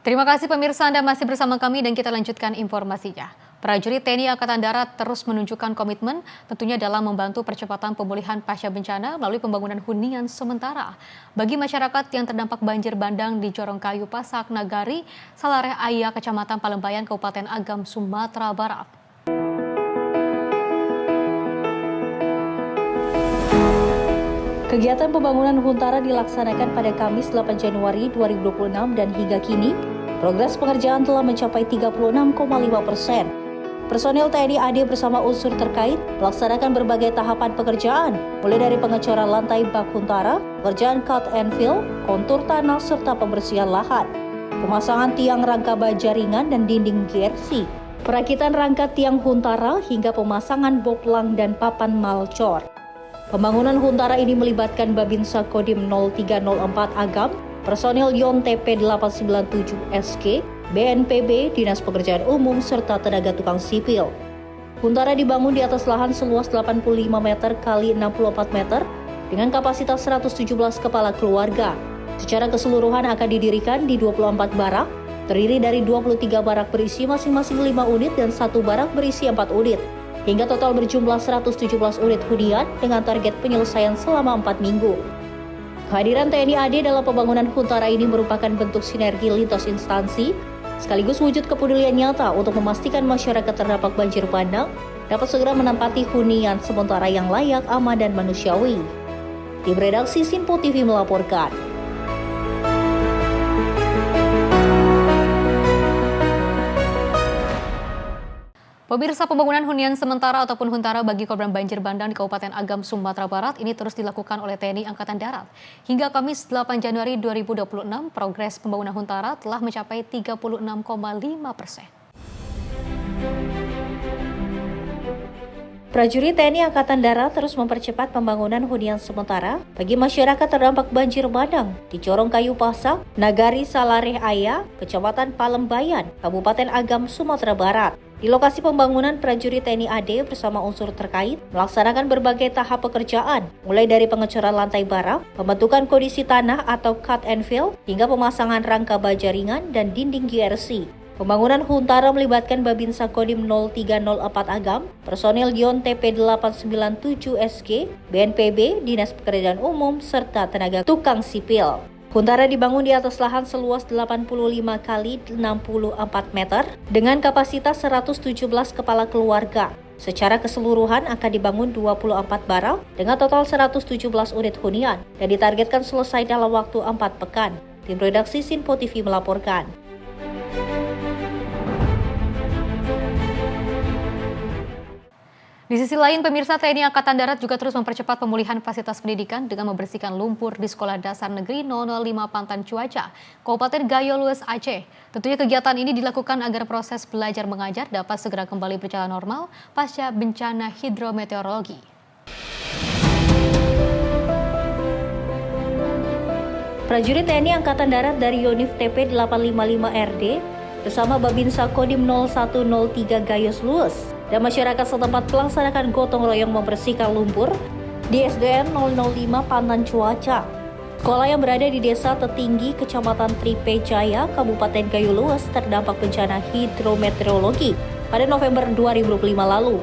Terima kasih pemirsa, Anda masih bersama kami dan kita lanjutkan informasinya. Prajurit TNI Angkatan Darat terus menunjukkan komitmen tentunya dalam membantu percepatan pemulihan pasca bencana melalui pembangunan hunian sementara bagi masyarakat yang terdampak banjir bandang di Jorongkayu, Pasak, Nagari, Salareh Aya, Kecamatan Palembayan, Kabupaten Agam, Sumatera Barat. Kegiatan pembangunan Huntara dilaksanakan pada Kamis 8 Januari 2026 dan hingga kini, progres pengerjaan telah mencapai 36,5%. Personil TNI AD bersama unsur terkait melaksanakan berbagai tahapan pekerjaan, mulai dari pengecoran lantai bak Huntara, pekerjaan cut and fill, kontur tanah, serta pembersihan lahan, pemasangan tiang rangka baja ringan dan dinding GRC, perakitan rangka tiang Huntara, hingga pemasangan boklang dan papan malcor. Pembangunan Huntara ini melibatkan Babinsa Kodim 0304 Agam, personil YON TP 897 SK, BNPB, Dinas Pekerjaan Umum, serta tenaga tukang sipil. Huntara dibangun di atas lahan seluas 85 meter kali 64 meter dengan kapasitas 117 kepala keluarga. Secara keseluruhan akan didirikan di 24 barak, terdiri dari 23 barak berisi masing-masing 5 unit dan 1 barak berisi 4 unit. Hingga total berjumlah 117 unit hunian dengan target penyelesaian selama 4 minggu. Kehadiran TNI AD dalam pembangunan Huntara ini merupakan bentuk sinergi lintas instansi, sekaligus wujud kepedulian nyata untuk memastikan masyarakat terdampak banjir bandang dapat segera menempati hunian sementara yang layak, aman, dan manusiawi. Tim redaksi Sinpo TV melaporkan. Pemirsa, pembangunan hunian sementara ataupun huntara bagi korban banjir bandang di Kabupaten Agam, Sumatera Barat ini terus dilakukan oleh TNI Angkatan Darat. Hingga Kamis 8 Januari 2026, progres pembangunan huntara telah mencapai 36,5%. Prajurit TNI Angkatan Darat terus mempercepat pembangunan hunian sementara bagi masyarakat terdampak banjir bandang di Corong Kayu Pasak, Nagari Salareh Aya, Kecamatan Palembayan, Kabupaten Agam, Sumatera Barat. Di lokasi pembangunan, prajurit TNI AD bersama unsur terkait melaksanakan berbagai tahap pekerjaan, mulai dari pengecoran lantai barak, pembentukan kondisi tanah atau cut and fill, hingga pemasangan rangka baja ringan dan dinding GRC. Pembangunan huntara melibatkan Babinsa Kodim 0304 Agam, personil Gion TP 897 SG, BNPB, Dinas Pekerjaan Umum, serta tenaga tukang sipil. Huntara dibangun di atas lahan seluas 85 kali 64 meter dengan kapasitas 117 kepala keluarga. Secara keseluruhan akan dibangun 24 barak dengan total 117 unit hunian dan ditargetkan selesai dalam waktu 4 pekan. Tim redaksi Sinpo TV melaporkan. Di sisi lain, pemirsa, TNI Angkatan Darat juga terus mempercepat pemulihan fasilitas pendidikan dengan membersihkan lumpur di Sekolah Dasar Negeri 005 Pantan Cuaca, Kabupaten Gayo Lues, Aceh. Tentunya kegiatan ini dilakukan agar proses belajar mengajar dapat segera kembali berjalan normal pasca bencana hidrometeorologi. Prajurit TNI Angkatan Darat dari Yonif TP 855 RD bersama Babinsa Kodim 0103 Gayos Lues dan masyarakat setempat melaksanakan gotong royong membersihkan lumpur di SDN 005 Pantan Cuaca. Sekolah yang berada di Desa Tetinggi, Kecamatan Tripe Jaya, Kabupaten Gayo Lues terdampak bencana hidrometeorologi pada November 2025 lalu.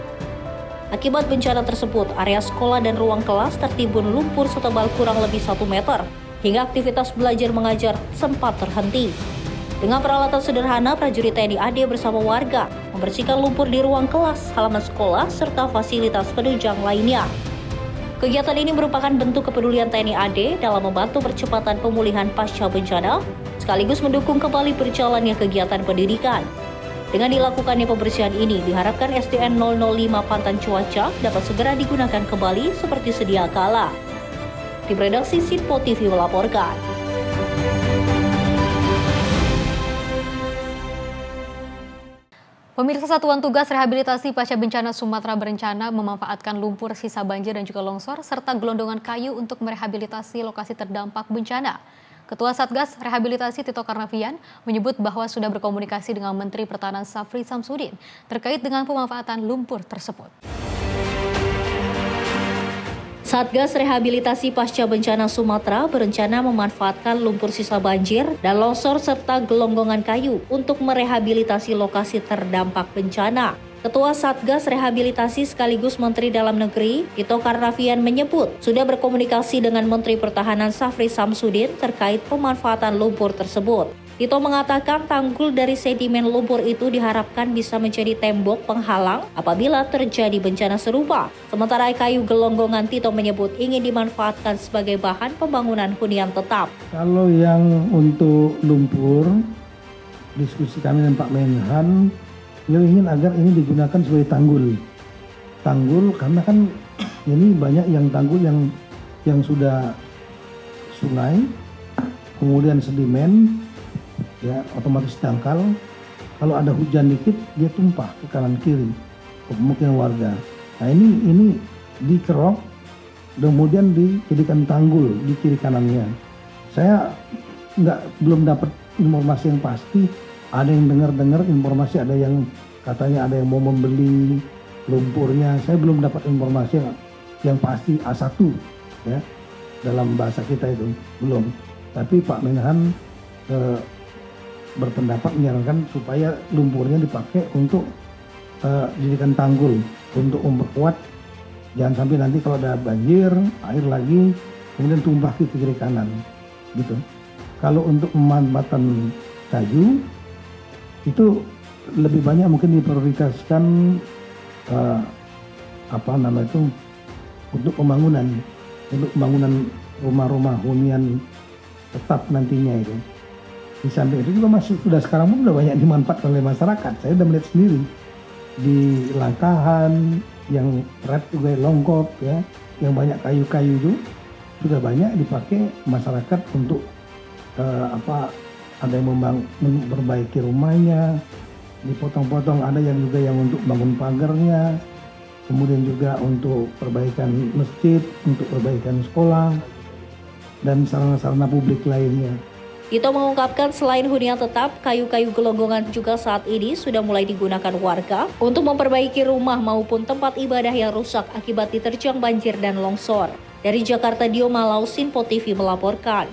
Akibat bencana tersebut, area sekolah dan ruang kelas tertimbun lumpur setebal kurang lebih 1 meter, hingga aktivitas belajar mengajar sempat terhenti. Dengan peralatan sederhana, prajurit TNI AD bersama warga membersihkan lumpur di ruang kelas, halaman sekolah, serta fasilitas penunjang lainnya. Kegiatan ini merupakan bentuk kepedulian TNI AD dalam membantu percepatan pemulihan pasca bencana, sekaligus mendukung kembali berjalannya kegiatan pendidikan. Dengan dilakukannya pembersihan ini, diharapkan SDN 005 Pantan Cuaca dapat segera digunakan kembali seperti sedia kala. Tim redaksi Sinpo TV melaporkan. Pemirsa, Satuan Tugas Rehabilitasi Pasca Bencana Sumatera berencana memanfaatkan lumpur sisa banjir dan juga longsor serta gelondongan kayu untuk merehabilitasi lokasi terdampak bencana. Ketua Satgas Rehabilitasi Tito Karnavian menyebut bahwa sudah berkomunikasi dengan Menteri Pertahanan Safri Samsudin terkait dengan pemanfaatan lumpur tersebut. Satgas Rehabilitasi Pasca Bencana Sumatera berencana memanfaatkan lumpur sisa banjir dan longsor serta gelonggongan kayu untuk merehabilitasi lokasi terdampak bencana. Ketua Satgas Rehabilitasi sekaligus Menteri Dalam Negeri, Tito Karnavian menyebut sudah berkomunikasi dengan Menteri Pertahanan Safri Samsudin terkait pemanfaatan lumpur tersebut. Tito mengatakan tanggul dari sedimen lumpur itu diharapkan bisa menjadi tembok penghalang apabila terjadi bencana serupa. Sementara kayu gelonggongan, Tito menyebut ingin dimanfaatkan sebagai bahan pembangunan hunian tetap. Kalau yang untuk lumpur, diskusi kami dengan Pak Menhan, beliau ingin agar ini digunakan sebagai tanggul. Tanggul karena kan ini banyak yang tanggul yang sudah sungai, kemudian sedimen, ya otomatis dangkal. Kalau ada hujan dikit dia tumpah ke kanan kiri ke pemukiman warga. Nah ini dikerok kemudian dijadikan tanggul di kiri kanannya. Saya belum dapat informasi yang pasti. Ada yang dengar informasi, ada yang katanya ada yang mau membeli lumpurnya. Saya belum dapat informasi yang pasti A1 ya dalam bahasa kita itu belum. Tapi Pak Menhan berpendapat menyarankan supaya lumpurnya dipakai untuk dijadikan tanggul untuk memperkuat, jangan sampai nanti kalau ada banjir air lagi kemudian tumpah ke kiri kanan gitu. Kalau untuk pemanfaatan kayu itu lebih banyak mungkin diprioritaskan untuk pembangunan rumah-rumah hunian tetap nantinya itu. Di samping itu juga masih sudah sekarang pun sudah banyak dimanfaatkan oleh masyarakat. Saya sudah melihat sendiri di Langkahan yang red juga longkop ya, yang banyak kayu-kayu itu sudah banyak dipakai masyarakat untuk ada yang memperbaiki rumahnya, dipotong-potong, ada yang juga yang untuk bangun pagarnya, kemudian juga untuk perbaikan masjid, untuk perbaikan sekolah, dan sarana-sarana publik lainnya. Tito mengungkapkan selain hunian tetap, kayu-kayu gelonggongan juga saat ini sudah mulai digunakan warga untuk memperbaiki rumah maupun tempat ibadah yang rusak akibat diterjang banjir dan longsor. Dari Jakarta, Dio Malau, Sinpo TV melaporkan.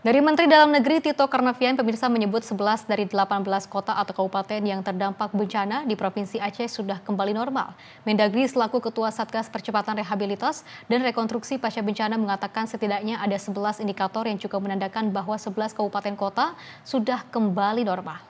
Dari Menteri Dalam Negeri Tito Karnavian, pemirsa menyebut 11 dari 18 kota atau kabupaten yang terdampak bencana di Provinsi Aceh sudah kembali normal. Mendagri selaku Ketua Satgas Percepatan Rehabilitas dan Rekonstruksi Pasca Bencana mengatakan setidaknya ada 11 indikator yang juga menandakan bahwa 11 kabupaten kota sudah kembali normal.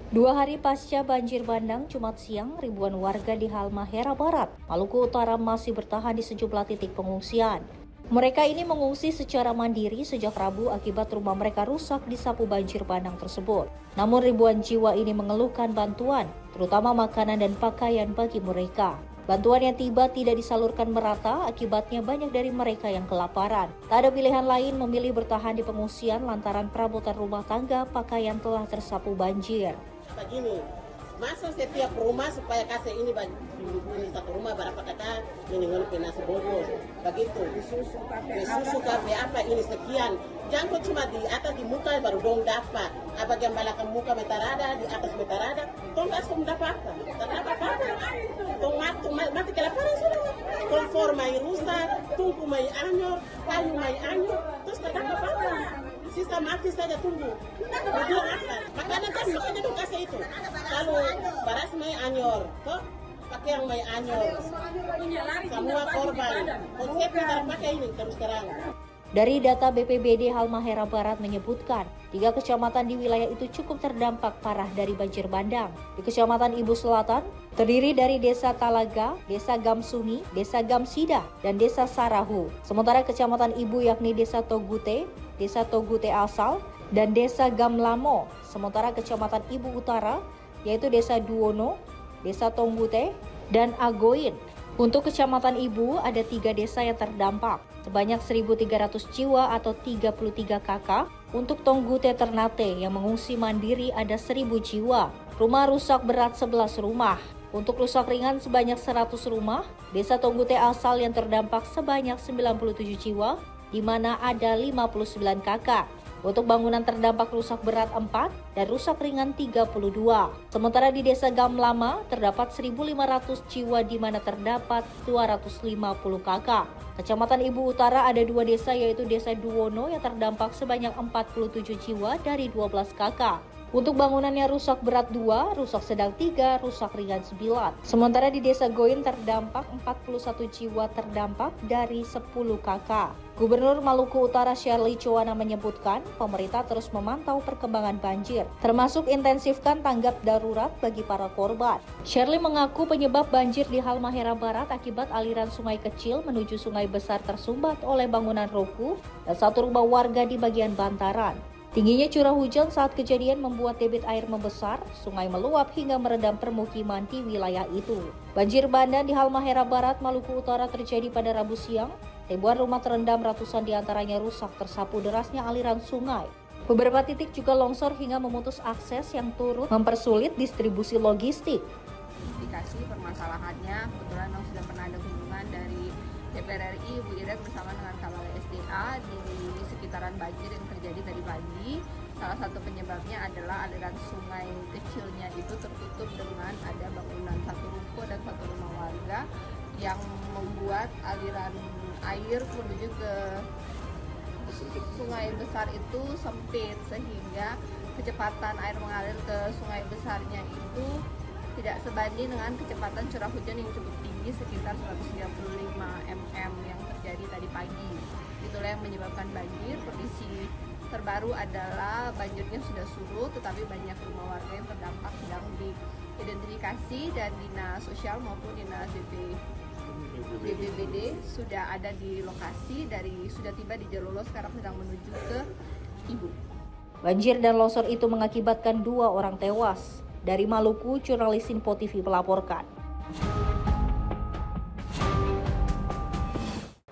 Dua hari pasca banjir bandang Jumat siang, ribuan warga di Halmahera Barat, Maluku Utara masih bertahan di sejumlah titik pengungsian. Mereka ini mengungsi secara mandiri sejak Rabu akibat rumah mereka rusak disapu banjir bandang tersebut. Namun ribuan jiwa ini mengeluhkan bantuan, terutama makanan dan pakaian bagi mereka. Bantuan yang tiba tidak disalurkan merata, akibatnya banyak dari mereka yang kelaparan. Tak ada pilihan lain memilih bertahan di pengungsian lantaran perabotan rumah tangga, pakaian telah tersapu banjir. Begini, masa setiap rumah supaya kasih ini satu rumah berapa kata ini nasi bungkus begitu susu kafe apa ini sekian, jangan cuma di atas di muka baru dong dapat bagian belakang muka metarada di atas metarada tong gas mendapatkan apa tong mati kelaparan sudah kompor mai rusak, tungku mai anyor, kayu mai anyor, terus tak apa sisa mati saja tunggu. Makanan kan makanya dong kasih itu. Kalau baras mai anyor, toh pakai yang mai anyor. Semua korban. Konsep kita pakai ini terus terang. Dari data BPBD Halmahera Barat menyebutkan, 3 kecamatan di wilayah itu cukup terdampak parah dari banjir bandang. Di Kecamatan Ibu Selatan, terdiri dari Desa Talaga, Desa Gamsuni, Desa Gamsida, dan Desa Sarahu. Sementara Kecamatan Ibu yakni Desa Togute, Desa Togute Asal, dan Desa Gamlamo. Sementara Kecamatan Ibu Utara, yaitu Desa Duono, Desa Tonggute, dan Agoin. Untuk Kecamatan Ibu ada 3 desa yang terdampak, sebanyak 1.300 jiwa atau 33 KK. Untuk Tonggute Ternate yang mengungsi mandiri ada 1.000 jiwa. Rumah rusak berat 11 rumah. Untuk rusak ringan sebanyak 100 rumah. Desa Tonggute Asal yang terdampak sebanyak 97 jiwa, di mana ada 59 KK. Untuk bangunan terdampak rusak berat 4 dan rusak ringan 32. Sementara di Desa Gamlama terdapat 1.500 jiwa di mana terdapat 250 KK. Kecamatan Ibu Utara ada 2 desa yaitu Desa Duono yang terdampak sebanyak 47 jiwa dari 12 KK. Untuk bangunannya rusak berat 2, rusak sedang 3, rusak ringan 9. Sementara di Desa Goin terdampak 41 jiwa terdampak dari 10 KK. Gubernur Maluku Utara Shirley Joana menyebutkan pemerintah terus memantau perkembangan banjir, termasuk intensifkan tanggap darurat bagi para korban. Shirley mengaku penyebab banjir di Halmahera Barat akibat aliran sungai kecil menuju sungai besar tersumbat oleh bangunan ruko dan satu rumah warga di bagian bantaran. Tingginya curah hujan saat kejadian membuat debit air membesar, sungai meluap hingga merendam permukiman di wilayah itu. Banjir bandang di Halmahera Barat, Maluku Utara terjadi pada Rabu siang. Ribuan rumah terendam, ratusan diantaranya rusak tersapu derasnya aliran sungai. Beberapa titik juga longsor hingga memutus akses yang turut mempersulit distribusi logistik. Indikasi permasalahannya, kebetulan memang sudah pernah ada kunjungan dari DPR RI, Bu Irek bersama dengan Kepala SDA di sekitaran banjir yang terjadi tadi pagi. Salah satu penyebabnya adalah aliran sungai kecilnya itu tertutup dengan ada bangunan satu ruko dan satu rumah warga yang membuat aliran air menuju ke sungai besar itu sempit, sehingga kecepatan air mengalir ke sungai besarnya itu tidak sebanding dengan kecepatan curah hujan yang cukup tinggi sekitar 135 mm yang terjadi tadi pagi. Itulah yang menyebabkan banjir. Kondisi terbaru adalah banjirnya sudah surut, tetapi banyak rumah warga yang terdampak sedang diidentifikasi dan dinas sosial maupun dinas BPBD sudah ada di lokasi, sudah tiba di Jalolo, sekarang sedang menuju ke Ibu. Banjir dan longsor itu mengakibatkan 2 orang tewas. Dari Maluku, jurnalis Info TV melaporkan.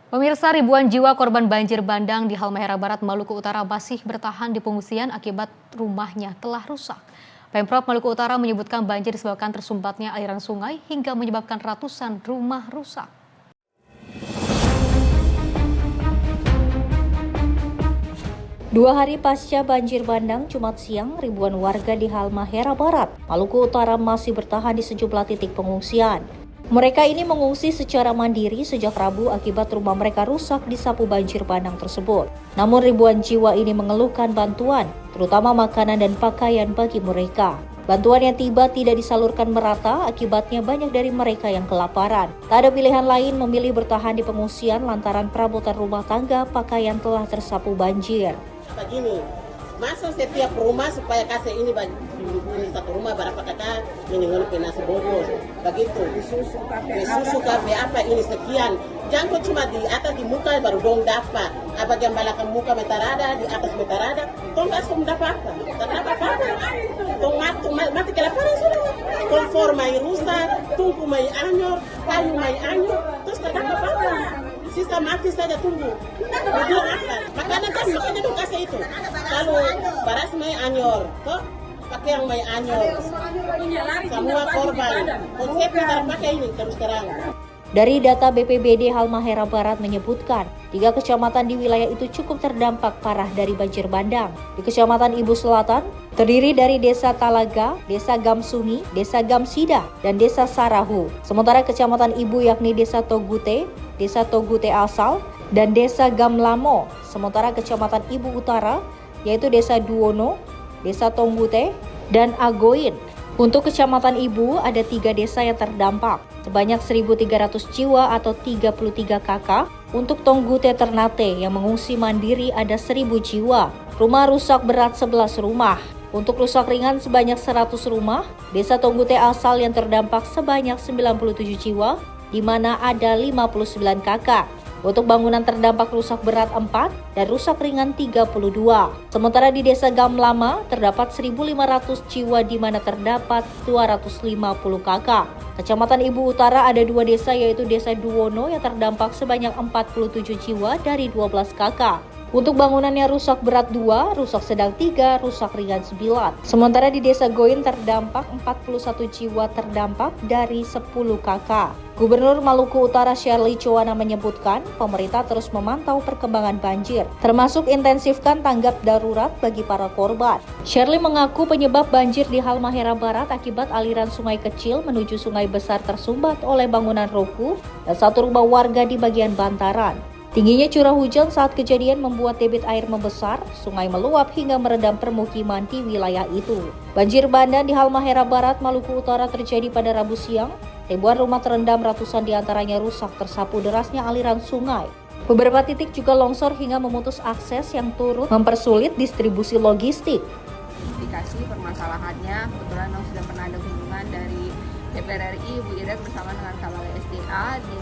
Pemirsa, ribuan jiwa korban banjir bandang di Halmahera Barat, Maluku Utara masih bertahan di pengungsian akibat rumahnya telah rusak. Pemprov Maluku Utara menyebutkan banjir disebabkan tersumbatnya aliran sungai hingga menyebabkan ratusan rumah rusak. Dua hari pasca banjir bandang Jumat siang, ribuan warga di Halmahera Barat, Maluku Utara masih bertahan di sejumlah titik pengungsian. Mereka ini mengungsi secara mandiri sejak Rabu akibat rumah mereka rusak disapu banjir bandang tersebut. Namun ribuan jiwa ini mengeluhkan bantuan, terutama makanan dan pakaian bagi mereka. Bantuan yang tiba tidak disalurkan merata, akibatnya banyak dari mereka yang kelaparan. Tak ada pilihan lain memilih bertahan di pengungsian lantaran perabotan rumah tangga, pakaian telah tersapu banjir. Begini, masuk setiap rumah supaya kasih ini satu rumah berapa kakak ini nasi bungkus begitu susu kafe apa ini sekian, jangan cuma di atas di muka baru dong dapat bagian belakang muka metarada, di atas metarada tong nggak dapat apa tong mati kelaparan sudah, kompor mai rusak, tungku mai anyor, kayu mai anyor, terus terdapat apa, sisa mati saja tunggu. Makanya dong kasih itu. Kalau baras mai anyor, toh pakai yang mai anyor. Semua korban. Konsepnya terpakai ini terus terang. Dari data BPBD Halmahera Barat menyebutkan, 3 kecamatan di wilayah itu cukup terdampak parah dari banjir bandang. Di Kecamatan Ibu Selatan, terdiri dari Desa Talaga, Desa Gamsungi, Desa Gamsida, dan Desa Sarahu. Sementara Kecamatan Ibu yakni Desa Togute, Desa Togute Asal, dan Desa Gamlamo. Sementara Kecamatan Ibu Utara, yaitu Desa Duono, Desa Tonggute, dan Agoin. Untuk Kecamatan Ibu ada 3 desa yang terdampak, sebanyak 1.300 jiwa atau 33 KK. Untuk Tonggute Ternate yang mengungsi mandiri ada 1.000 jiwa. Rumah rusak berat 11 rumah. Untuk rusak ringan sebanyak 100 rumah. Desa Tonggute Asal yang terdampak sebanyak 97 jiwa, di mana ada 59 KK. Untuk bangunan terdampak rusak berat 4 dan rusak ringan 32. Sementara di Desa Gamlama terdapat 1.500 jiwa di mana terdapat 250 KK. Kecamatan Ibu Utara ada 2 desa yaitu Desa Duono yang terdampak sebanyak 47 jiwa dari 12 KK. Untuk bangunannya rusak berat 2, rusak sedang 3, rusak ringan 9. Sementara di Desa Goin terdampak 41 jiwa terdampak dari 10 KK. Gubernur Maluku Utara Shirley Chowana menyebutkan pemerintah terus memantau perkembangan banjir, termasuk intensifkan tanggap darurat bagi para korban. Shirley mengaku penyebab banjir di Halmahera Barat akibat aliran sungai kecil menuju sungai besar tersumbat oleh bangunan ruko dan 1 rumah warga di bagian bantaran. Tingginya curah hujan saat kejadian membuat debit air membesar, sungai meluap hingga merendam permukiman di wilayah itu. Banjir bandang di Halmahera Barat, Maluku Utara terjadi pada Rabu siang. Ribuan rumah terendam, ratusan diantaranya rusak tersapu derasnya aliran sungai. Beberapa titik juga longsor hingga memutus akses yang turut mempersulit distribusi logistik. Indikasi permasalahannya, kebetulan sudah pernah ada kunjungan dari DPR RI, Bu Iret bersama dengan Kepala SDA di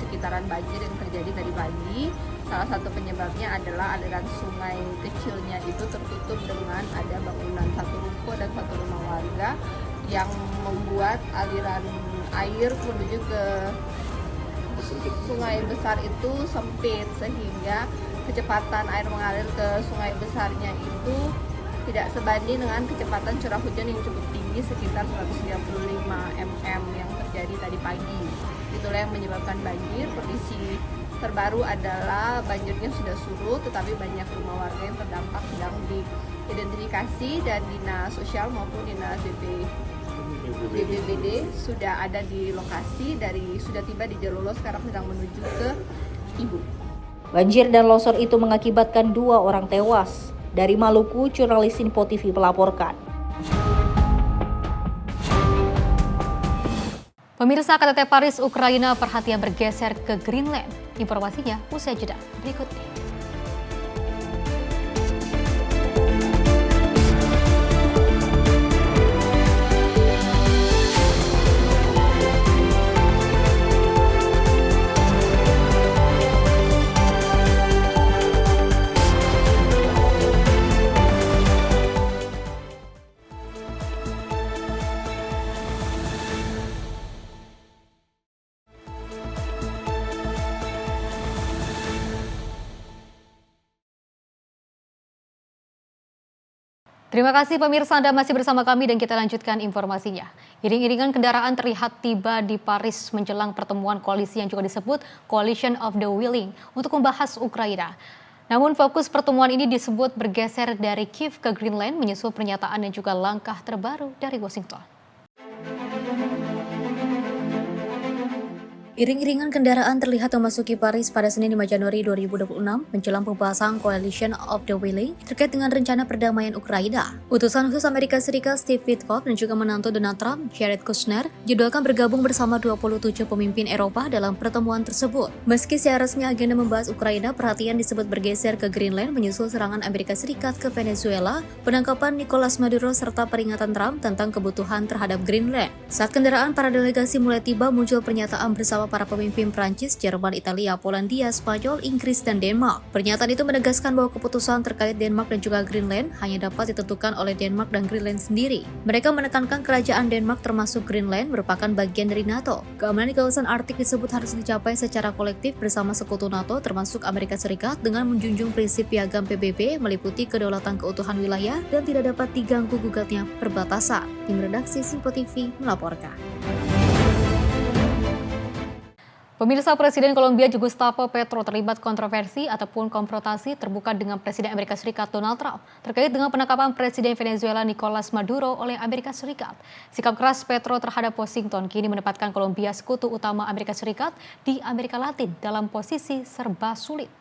sekitaran banjir yang terjadi tadi pagi. Salah satu penyebabnya adalah aliran sungai kecilnya itu tertutup dengan ada bangunan 1 ruko dan 1 rumah warga yang membuat aliran air menuju ke sungai besar itu sempit, sehingga kecepatan air mengalir ke sungai besarnya itu tidak sebanding dengan kecepatan curah hujan yang cukup tinggi sekitar 135 mm yang terjadi tadi pagi. Itulah yang menyebabkan banjir. Kondisi terbaru adalah banjirnya sudah surut, tetapi banyak rumah warga yang terdampak sedang diidentifikasi dan Dinas Sosial maupun Dinas BPBD sudah ada di lokasi, sudah tiba di Jalolo, sekarang sedang menuju ke Ibu. Banjir dan longsor itu mengakibatkan 2 orang tewas. Dari Maluku, jurnalis Info TV melaporkan. Pemirsa, KTT Paris Ukraina perhatian bergeser ke Greenland. Informasinya usai jeda berikutnya. Terima kasih pemirsa, Anda masih bersama kami dan kita lanjutkan informasinya. Iring-iringan kendaraan terlihat tiba di Paris menjelang pertemuan koalisi yang juga disebut Coalition of the Willing untuk membahas Ukraina. Namun fokus pertemuan ini disebut bergeser dari Kiev ke Greenland menyusul pernyataan dan juga langkah terbaru dari Washington. Iring-iringan kendaraan terlihat memasuki Paris pada Senin 5 Januari 2026 menjelang pembahasan Coalition of the Willing terkait dengan rencana perdamaian Ukraina. Utusan khusus Amerika Serikat Steve Witkoff dan juga menantu Donald Trump, Jared Kushner, jadwalkan bergabung bersama 27 pemimpin Eropa dalam pertemuan tersebut. Meski secara resmi agenda membahas Ukraina, perhatian disebut bergeser ke Greenland menyusul serangan Amerika Serikat ke Venezuela, penangkapan Nicolas Maduro serta peringatan Trump tentang kebutuhan terhadap Greenland. Saat kendaraan para delegasi mulai tiba, muncul pernyataan bersama para pemimpin Prancis, Jerman, Italia, Polandia, Spanyol, Inggris, dan Denmark. Pernyataan itu menegaskan bahwa keputusan terkait Denmark dan juga Greenland hanya dapat ditentukan oleh Denmark dan Greenland sendiri. Mereka menekankan kerajaan Denmark termasuk Greenland merupakan bagian dari NATO. Keamanan di kawasan Arktik disebut harus dicapai secara kolektif bersama sekutu NATO termasuk Amerika Serikat dengan menjunjung prinsip piagam PBB meliputi kedaulatan keutuhan wilayah dan tidak dapat diganggu gugatnya perbatasan. Tim redaksi Info TV melaporkan. Pemirsa, Presiden Kolombia Gustavo Petro terlibat kontroversi ataupun konfrontasi terbuka dengan Presiden Amerika Serikat Donald Trump terkait dengan penangkapan Presiden Venezuela Nicolas Maduro oleh Amerika Serikat. Sikap keras Petro terhadap Washington kini menempatkan Kolombia, sekutu utama Amerika Serikat, di Amerika Latin dalam posisi serba sulit.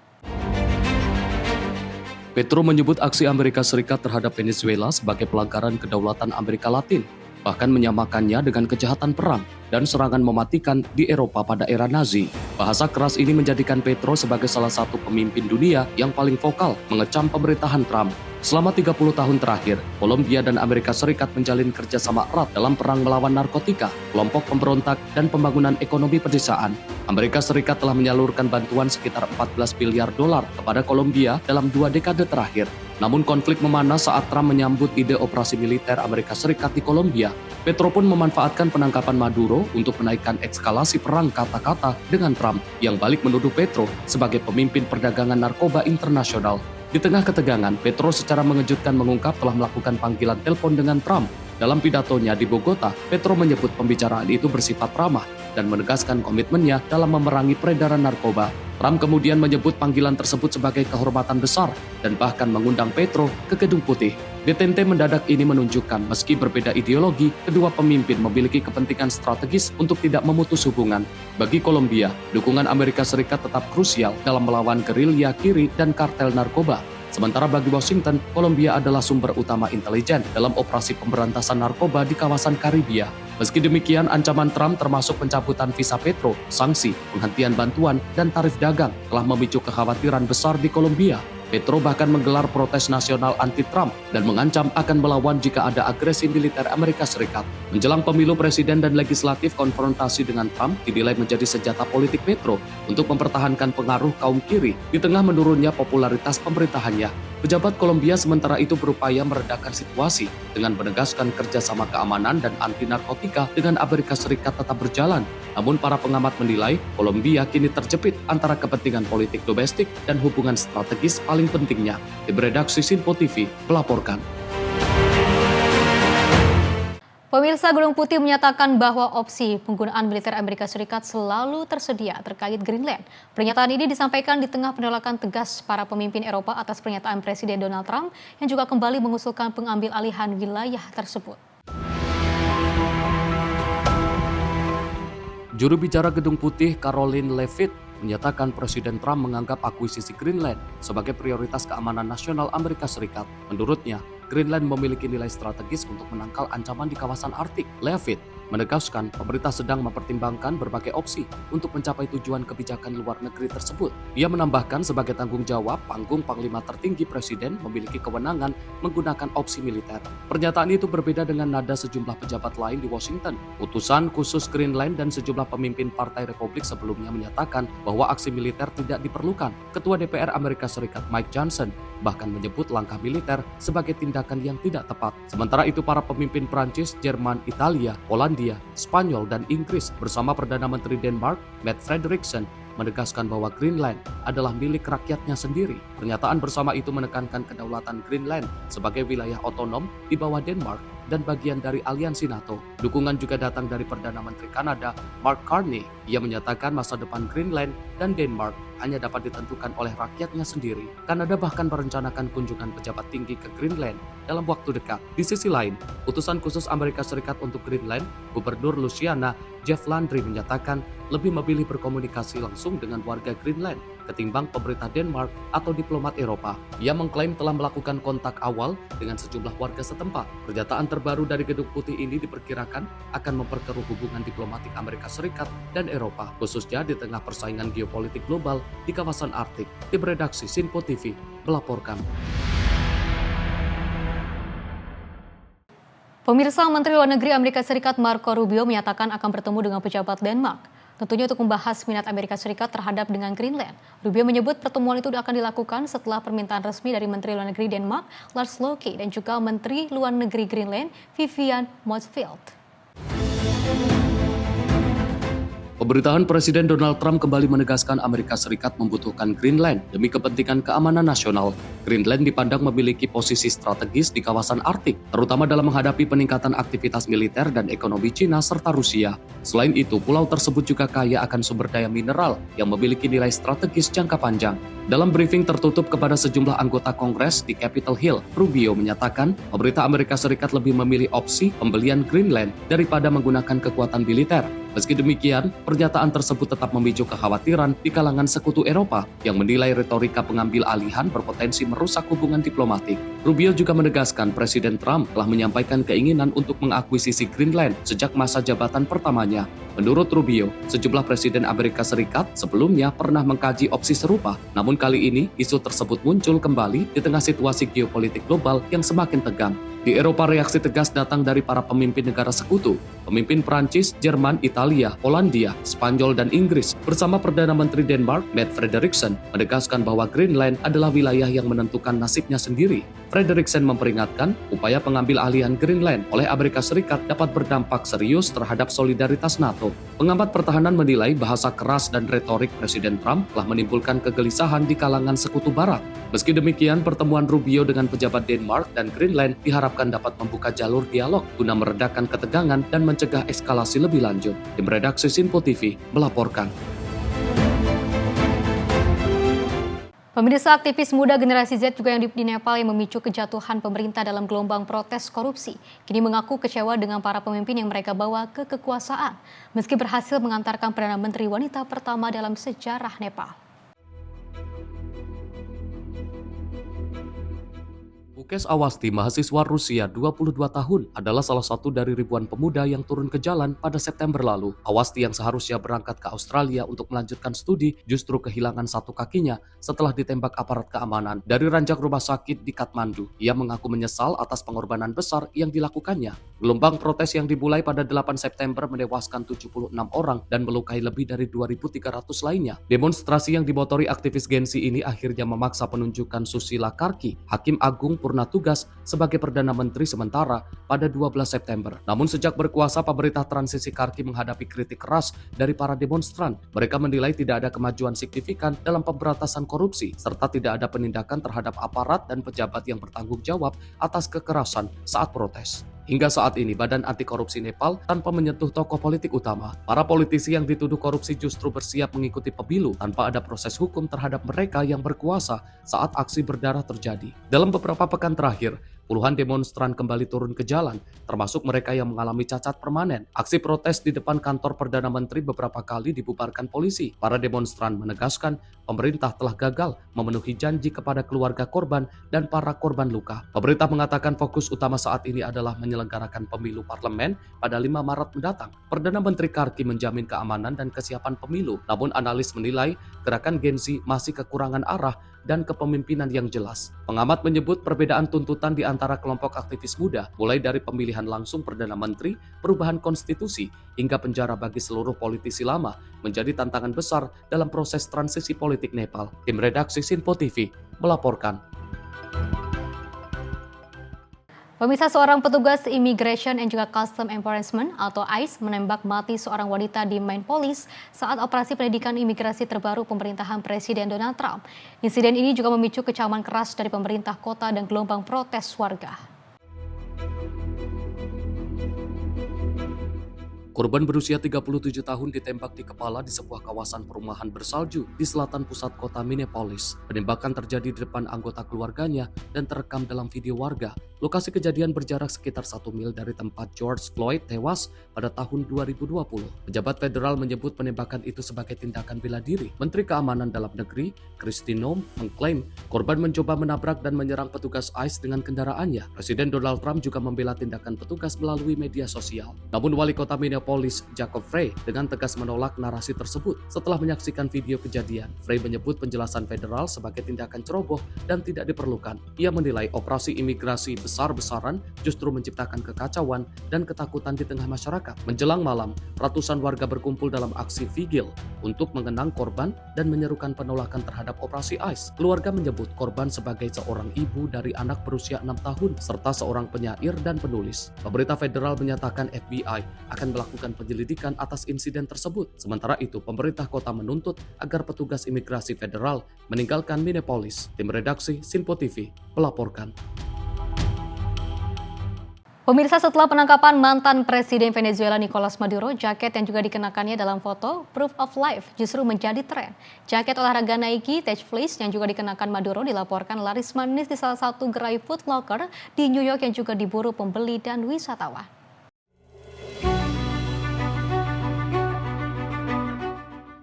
Petro menyebut aksi Amerika Serikat terhadap Venezuela sebagai pelanggaran kedaulatan Amerika Latin, bahkan menyamakannya dengan kejahatan perang dan serangan mematikan di Eropa pada era Nazi. Bahasa keras ini menjadikan Petro sebagai salah satu pemimpin dunia yang paling vokal mengecam pemerintahan Trump. Selama 30 tahun terakhir, Kolombia dan Amerika Serikat menjalin kerjasama erat dalam perang melawan narkotika, kelompok pemberontak, dan pembangunan ekonomi pedesaan. Amerika Serikat telah menyalurkan bantuan sekitar 14 miliar dolar kepada Kolombia dalam 2 dekade terakhir. Namun konflik memanas saat Trump menyambut ide operasi militer Amerika Serikat di Kolombia. Petro pun memanfaatkan penangkapan Maduro untuk menaikkan eskalasi perang kata-kata dengan Trump yang balik menuduh Petro sebagai pemimpin perdagangan narkoba internasional. Di tengah ketegangan, Petro secara mengejutkan mengungkap telah melakukan panggilan telepon dengan Trump. Dalam pidatonya di Bogota, Petro menyebut pembicaraan itu bersifat ramah dan menegaskan komitmennya dalam memerangi peredaran narkoba. Trump kemudian menyebut panggilan tersebut sebagai kehormatan besar dan bahkan mengundang Petro ke Gedung Putih. Detente mendadak ini menunjukkan meski berbeda ideologi, kedua pemimpin memiliki kepentingan strategis untuk tidak memutus hubungan. Bagi Kolombia, dukungan Amerika Serikat tetap krusial dalam melawan gerilya kiri dan kartel narkoba. Sementara bagi Washington, Kolombia adalah sumber utama intelijen dalam operasi pemberantasan narkoba di kawasan Karibia. Meski demikian, ancaman Trump termasuk pencabutan visa Petro, sanksi, penghentian bantuan, dan tarif dagang telah memicu kekhawatiran besar di Kolombia. Petro bahkan menggelar protes nasional anti-Trump dan mengancam akan melawan jika ada agresi militer Amerika Serikat. Menjelang pemilu presiden dan legislatif, konfrontasi dengan Trump dinilai menjadi senjata politik Petro untuk mempertahankan pengaruh kaum kiri di tengah menurunnya popularitas pemerintahannya. Pejabat Kolombia sementara itu berupaya meredakan situasi dengan menegaskan kerjasama keamanan dan anti narkotika dengan Amerika Serikat tetap berjalan. Namun para pengamat menilai Kolombia kini terjepit antara kepentingan politik domestik dan hubungan strategis paling pentingnya. Tim redaksi Info TV melaporkan. Pemirsa, Gedung Putih menyatakan bahwa opsi penggunaan militer Amerika Serikat selalu tersedia terkait Greenland. Pernyataan ini disampaikan di tengah penolakan tegas para pemimpin Eropa atas pernyataan Presiden Donald Trump yang juga kembali mengusulkan pengambil alihan wilayah tersebut. Juru bicara Gedung Putih Caroline Leavitt menyatakan Presiden Trump menganggap akuisisi Greenland sebagai prioritas keamanan nasional Amerika Serikat. Menurutnya, Greenland memiliki nilai strategis untuk menangkal ancaman di kawasan Arktik. Leavitt menegaskan pemerintah sedang mempertimbangkan berbagai opsi untuk mencapai tujuan kebijakan luar negeri tersebut. Ia menambahkan sebagai tanggung jawab, panggung Panglima tertinggi Presiden memiliki kewenangan menggunakan opsi militer. Pernyataan itu berbeda dengan nada sejumlah pejabat lain di Washington. Utusan khusus Greenland dan sejumlah pemimpin Partai Republik sebelumnya menyatakan bahwa aksi militer tidak diperlukan. Ketua DPR Amerika Serikat Mike Johnson bahkan menyebut langkah militer sebagai tindakan yang tidak tepat. Sementara itu para pemimpin Prancis, Jerman, Italia, Polandia, Spanyol, dan Inggris bersama Perdana Menteri Denmark, Mette Frederiksen, menegaskan bahwa Greenland adalah milik rakyatnya sendiri. Pernyataan bersama itu menekankan kedaulatan Greenland sebagai wilayah otonom di bawah Denmark dan bagian dari aliansi NATO. Dukungan juga datang dari Perdana Menteri Kanada, Mark Carney. Ia menyatakan masa depan Greenland dan Denmark hanya dapat ditentukan oleh rakyatnya sendiri. Kanada bahkan merencanakan kunjungan pejabat tinggi ke Greenland dalam waktu dekat. Di sisi lain, utusan khusus Amerika Serikat untuk Greenland, Gubernur Louisiana Jeff Landry menyatakan lebih memilih berkomunikasi langsung dengan warga Greenland ketimbang pemerintah Denmark atau diplomat Eropa. Ia mengklaim telah melakukan kontak awal dengan sejumlah warga setempat. Pernyataan terbaru dari Gedung Putih ini diperkirakan akan memperkeruh hubungan diplomatik Amerika Serikat dan Eropa, khususnya di tengah persaingan geopolitik global di kawasan Arktik. Tim redaksi Sinpo TV melaporkan. Pemirsa, Menteri Luar Negeri Amerika Serikat Marco Rubio menyatakan akan bertemu dengan pejabat Denmark, tentunya untuk membahas minat Amerika Serikat terhadap dengan Greenland. Rubio menyebut pertemuan itu akan dilakukan setelah permintaan resmi dari Menteri Luar Negeri Denmark, Lars Løkke, dan juga Menteri Luar Negeri Greenland, Vivian Motzfeldt. Pemerintahan Presiden Donald Trump kembali menegaskan Amerika Serikat membutuhkan Greenland demi kepentingan keamanan nasional. Greenland dipandang memiliki posisi strategis di kawasan Arktik, terutama dalam menghadapi peningkatan aktivitas militer dan ekonomi Cina serta Rusia. Selain itu, pulau tersebut juga kaya akan sumber daya mineral yang memiliki nilai strategis jangka panjang. Dalam briefing tertutup kepada sejumlah anggota Kongres di Capitol Hill, Rubio menyatakan pemerintah Amerika Serikat lebih memilih opsi pembelian Greenland daripada menggunakan kekuatan militer. Meski demikian, pernyataan tersebut tetap memicu kekhawatiran di kalangan sekutu Eropa yang menilai retorika pengambil alihan berpotensi merusak hubungan diplomatik. Rubio juga menegaskan Presiden Trump telah menyampaikan keinginan untuk mengakuisisi Greenland sejak masa jabatan pertamanya. Menurut Rubio, sejumlah presiden Amerika Serikat sebelumnya pernah mengkaji opsi serupa, namun kali ini isu tersebut muncul kembali di tengah situasi geopolitik global yang semakin tegang. Di Eropa, reaksi tegas datang dari para pemimpin negara sekutu. Pemimpin Prancis, Jerman, Italia, Polandia, Spanyol, dan Inggris bersama Perdana Menteri Denmark, Mette Frederiksen, menegaskan bahwa Greenland adalah wilayah yang menentukan nasibnya sendiri. Frederiksen memperingatkan upaya pengambil alihan Greenland oleh Amerika Serikat dapat berdampak serius terhadap solidaritas NATO. Pengamat pertahanan menilai bahasa keras dan retorik Presiden Trump telah menimbulkan kegelisahan di kalangan sekutu Barat. Meski demikian, pertemuan Rubio dengan pejabat Denmark dan Greenland diharapkan dapat membuka jalur dialog guna meredakan ketegangan dan mencegah eskalasi lebih lanjut. Tim redaksi Sinpo TV melaporkan. Pemirsa, aktivis muda generasi Z juga yang di Nepal yang memicu kejatuhan pemerintah dalam gelombang protes korupsi, kini mengaku kecewa dengan para pemimpin yang mereka bawa ke kekuasaan, meski berhasil mengantarkan Perdana Menteri wanita pertama dalam sejarah Nepal. Bukes Awasti, mahasiswa Rusia 22 tahun, adalah salah satu dari ribuan pemuda yang turun ke jalan pada September lalu. Awasti yang seharusnya berangkat ke Australia untuk melanjutkan studi justru kehilangan satu kakinya setelah ditembak aparat keamanan dari ranjang rumah sakit di Kathmandu. Ia mengaku menyesal atas pengorbanan besar yang dilakukannya. Gelombang protes yang dimulai pada 8 September menewaskan 76 orang dan melukai lebih dari 2.300 lainnya. Demonstrasi yang dimotori aktivis Gen Z ini akhirnya memaksa penunjukan Susila Karki, Hakim Agung purna tugas sebagai Perdana Menteri sementara pada 12 September. Namun sejak berkuasa, pemerintah transisi Karki menghadapi kritik keras dari para demonstran. Mereka menilai tidak ada kemajuan signifikan dalam pemberantasan korupsi, serta tidak ada penindakan terhadap aparat dan pejabat yang bertanggung jawab atas kekerasan saat protes. Hingga saat ini, Badan Anti Korupsi Nepal tanpa menyentuh tokoh politik utama. Para politisi yang dituduh korupsi justru bersiap mengikuti pemilu tanpa ada proses hukum terhadap mereka yang berkuasa saat aksi berdarah terjadi. Dalam beberapa pekan terakhir, puluhan demonstran kembali turun ke jalan, termasuk mereka yang mengalami cacat permanen. Aksi protes di depan kantor Perdana Menteri beberapa kali dibubarkan polisi. Para demonstran menegaskan pemerintah telah gagal memenuhi janji kepada keluarga korban dan para korban luka. Pemerintah mengatakan fokus utama saat ini adalah menyelenggarakan pemilu parlemen pada 5 Maret mendatang. Perdana Menteri Karki menjamin keamanan dan kesiapan pemilu, namun analis menilai gerakan Gen Z masih kekurangan arah dan kepemimpinan yang jelas. Pengamat menyebut perbedaan tuntutan di antara kelompok aktivis muda, mulai dari pemilihan langsung Perdana Menteri, perubahan konstitusi, hingga penjara bagi seluruh politisi lama, menjadi tantangan besar dalam proses transisi politik Nepal. Tim redaksi Sinpo TV melaporkan. Pemirsa, seorang petugas Immigration and juga Custom Enforcement atau ICE menembak mati seorang wanita di Minneapolis saat operasi pendidikan imigrasi terbaru pemerintahan Presiden Donald Trump. Insiden ini juga memicu kecaman keras dari pemerintah kota dan gelombang protes warga. Korban berusia 37 tahun ditembak di kepala di sebuah kawasan perumahan bersalju di selatan pusat kota Minneapolis. Penembakan terjadi di depan anggota keluarganya dan terekam dalam video warga. Lokasi kejadian berjarak sekitar 1 mil dari tempat George Floyd tewas pada tahun 2020. Pejabat federal menyebut penembakan itu sebagai tindakan bela diri. Menteri Keamanan Dalam Negeri, Kristi Noem, mengklaim korban mencoba menabrak dan menyerang petugas ICE dengan kendaraannya. Presiden Donald Trump juga membela tindakan petugas melalui media sosial. Namun wali kota Minneapolis, Jacob Frey, dengan tegas menolak narasi tersebut. Setelah menyaksikan video kejadian, Frey menyebut penjelasan federal sebagai tindakan ceroboh dan tidak diperlukan. Ia menilai operasi imigrasi besar-besaran justru menciptakan kekacauan dan ketakutan di tengah masyarakat. Menjelang malam, ratusan warga berkumpul dalam aksi vigil untuk mengenang korban dan menyerukan penolakan terhadap operasi ICE. Keluarga menyebut korban sebagai seorang ibu dari anak berusia 6 tahun serta seorang penyair dan penulis. Pemerintah federal menyatakan FBI akan melakukan penyelidikan atas insiden tersebut. Sementara itu, pemerintah kota menuntut agar petugas imigrasi federal meninggalkan Minneapolis. Tim redaksi Sinpo TV melaporkan. Pemirsa, setelah penangkapan mantan Presiden Venezuela Nicolas Maduro, jaket yang juga dikenakannya dalam foto Proof of Life justru menjadi tren. Jaket olahraga Nike Tech Fleece yang juga dikenakan Maduro dilaporkan laris manis di salah satu gerai Foot Locker di New York yang juga diburu pembeli dan wisatawan.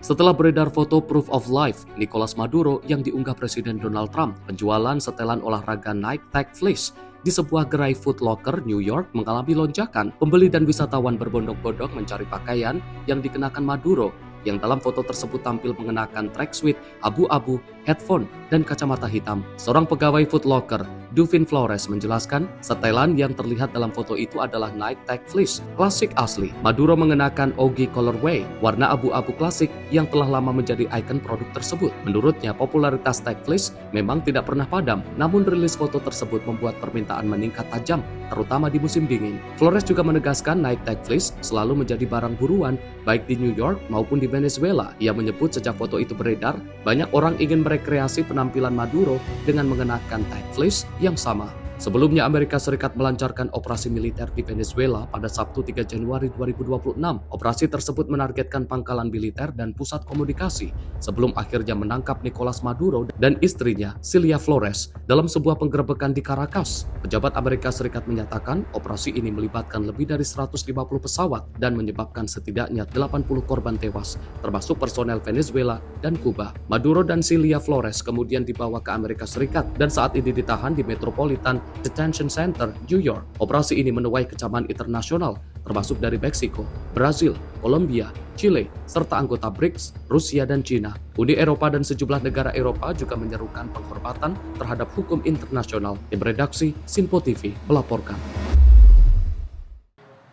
Setelah beredar foto Proof of Life Nicolas Maduro yang diunggah Presiden Donald Trump, penjualan setelan olahraga Nike Tech Fleece di sebuah gerai Foot Locker, New York mengalami lonjakan. Pembeli dan wisatawan berbondong-bondong mencari pakaian yang dikenakan Maduro, yang dalam foto tersebut tampil mengenakan tracksuit abu-abu, headphone, dan kacamata hitam. Seorang pegawai Foot Locker, Duvin Flores, menjelaskan setelan yang terlihat dalam foto itu adalah Nike Tech Fleece, klasik asli. Maduro mengenakan OG Colorway, warna abu-abu klasik yang telah lama menjadi ikon produk tersebut. Menurutnya, popularitas Tech Fleece memang tidak pernah padam, namun rilis foto tersebut membuat permintaan meningkat tajam, terutama di musim dingin. Flores juga menegaskan Nike Tech Fleece selalu menjadi barang buruan, baik di New York maupun di Venezuela. Ia menyebut sejak foto itu beredar, banyak orang ingin merekreasi penampilan Maduro dengan mengenakan Tech Fleece yang sama. Sebelumnya, Amerika Serikat melancarkan operasi militer di Venezuela pada Sabtu 3 Januari 2026. Operasi tersebut menargetkan pangkalan militer dan pusat komunikasi sebelum akhirnya menangkap Nicolas Maduro dan istrinya, Cilia Flores, dalam sebuah penggerebekan di Caracas. Pejabat Amerika Serikat menyatakan operasi ini melibatkan lebih dari 150 pesawat dan menyebabkan setidaknya 80 korban tewas, termasuk personel Venezuela dan Kuba. Maduro dan Cilia Flores kemudian dibawa ke Amerika Serikat dan saat ini ditahan di Metropolitan Detention Center, New York. Operasi ini menuai kecaman internasional, termasuk dari Meksiko, Brazil, Kolombia, Chile, serta anggota BRICS, Rusia dan Cina. Uni Eropa dan sejumlah negara Eropa juga menyerukan penghormatan terhadap hukum internasional. Tim redaksi Sinpo TV melaporkan.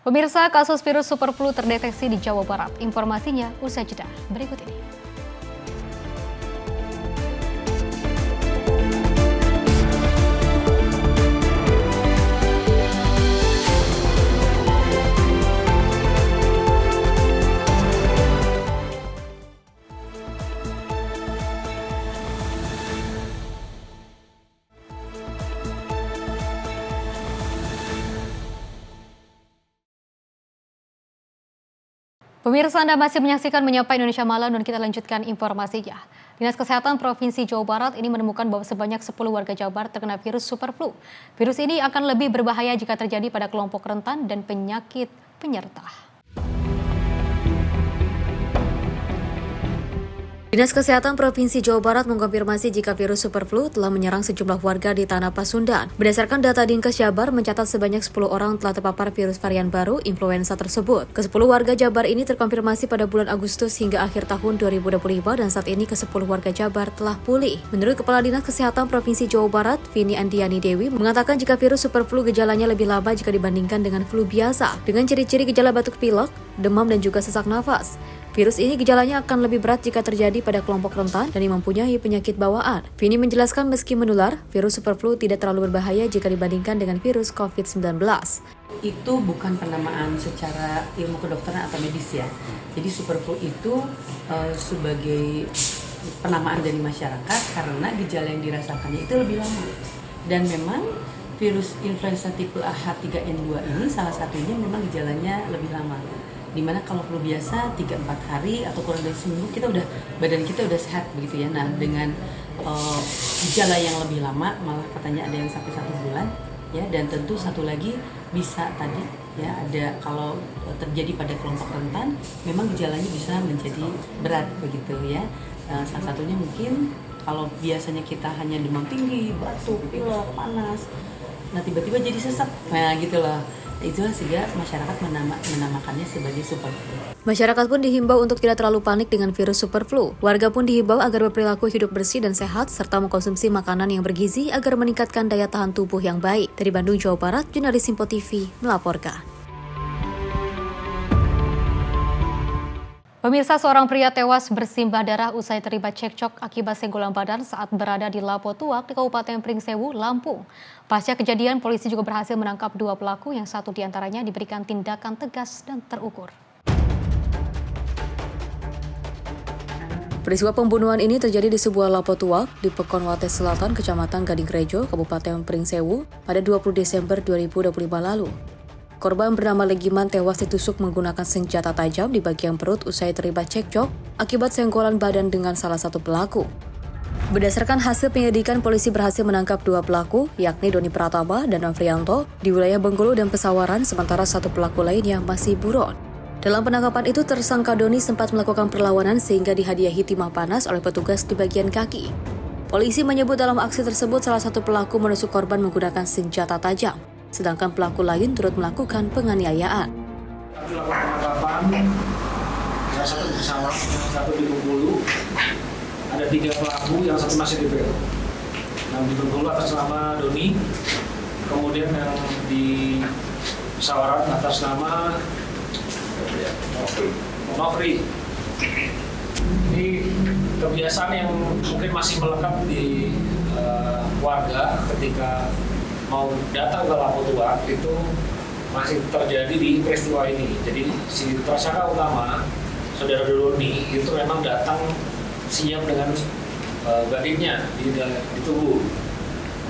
Pemirsa, kasus virus super flu terdeteksi di Jawa Barat. Informasinya usai jeda berikut ini. Pemirsa, Anda masih menyaksikan Menyapa Indonesia Malam dan kita lanjutkan informasinya. Dinas Kesehatan Provinsi Jawa Barat ini menemukan bahwa sebanyak 10 warga Jawa Barat terkena virus super flu. Virus ini akan lebih berbahaya jika terjadi pada kelompok rentan dan penyakit penyerta. Dinas Kesehatan Provinsi Jawa Barat mengkonfirmasi jika virus super flu telah menyerang sejumlah warga di Tanah Pasundan. Berdasarkan data Dinkes Jabar mencatat sebanyak 10 orang telah terpapar virus varian baru influenza tersebut. Ke-10 warga Jabar ini terkonfirmasi pada bulan Agustus hingga akhir tahun 2025 dan saat ini ke-10 warga Jabar telah pulih. Menurut Kepala Dinas Kesehatan Provinsi Jawa Barat, Vini Andiani Dewi, mengatakan jika virus super flu gejalanya lebih lama jika dibandingkan dengan flu biasa, dengan ciri-ciri gejala batuk pilek, demam dan juga sesak nafas. Virus ini gejalanya akan lebih berat jika terjadi pada kelompok rentan dan yang mempunyai penyakit bawaan. Vini menjelaskan meski menular, virus super flu tidak terlalu berbahaya jika dibandingkan dengan virus COVID-19. Itu bukan penamaan secara ilmu kedokteran atau medis ya. Jadi super flu itu sebagai penamaan dari masyarakat karena gejala yang dirasakannya itu lebih lama. Dan memang virus influenza tipe H3N2 ini salah satunya memang gejalanya lebih lama. Dimana kalau flu biasa 3-4 hari atau kurang dari seminggu badan kita udah sehat begitu ya. Nah dengan gejala yang lebih lama malah katanya ada yang sampai 1 bulan ya, dan tentu satu lagi bisa tadi ya ada kalau terjadi pada kelompok rentan memang gejalanya bisa menjadi berat begitu ya. Salah satunya mungkin kalau biasanya kita hanya demam tinggi, batuk, pilek, panas, nah tiba-tiba jadi sesak, nah gitu loh. Itulah sehingga masyarakat menamakannya sebagai super flu. Masyarakat pun dihimbau untuk tidak terlalu panik dengan virus super flu. Warga pun dihimbau agar berperilaku hidup bersih dan sehat serta mengkonsumsi makanan yang bergizi agar meningkatkan daya tahan tubuh yang baik. Dari Bandung, Jawa Barat, jurnalis Simpo TV melaporkan. Pemirsa, seorang pria tewas bersimbah darah usai terlibat cekcok akibat senggolan badan saat berada di Lapo Tuak di Kabupaten Pringsewu, Lampung. Pasca kejadian, polisi juga berhasil menangkap 2 pelaku yang satu diantaranya diberikan tindakan tegas dan terukur. Peristiwa pembunuhan ini terjadi di sebuah Lapo Tuak di Pekonwates Selatan, Kecamatan Gading Rejo, Kabupaten Pringsewu pada 20 Desember 2025 lalu. Korban bernama Legiman tewas ditusuk menggunakan senjata tajam di bagian perut usai terlibat cekcok akibat senggolan badan dengan salah satu pelaku. Berdasarkan hasil penyelidikan, polisi berhasil menangkap 2 pelaku, yakni Doni Pratama dan Afrianto, di wilayah Bengkulu dan Pesawaran, sementara 1 pelaku lainnya masih buron. Dalam penangkapan itu, tersangka Doni sempat melakukan perlawanan sehingga dihadiahi timah panas oleh petugas di bagian kaki. Polisi menyebut dalam aksi tersebut salah satu pelaku menusuk korban menggunakan senjata tajam, sedangkan pelaku lain turut melakukan penganiayaan. Kami lakukan penangkapan, yang satu di Pesawaran, yang satu di Bengkulu. Ada 3 pelaku, yang satu masih di BO. Yang di Bengkulu atas nama Doni, kemudian yang di Pesawaran atas nama Nofri. Ini kebiasaan yang mungkin masih melekat di warga ketika mau datang ke Lapo Tuak itu masih terjadi di peristiwa ini. Jadi si tersangka utama, saudara Doni, itu memang datang siap dengan gadingnya di tubuh.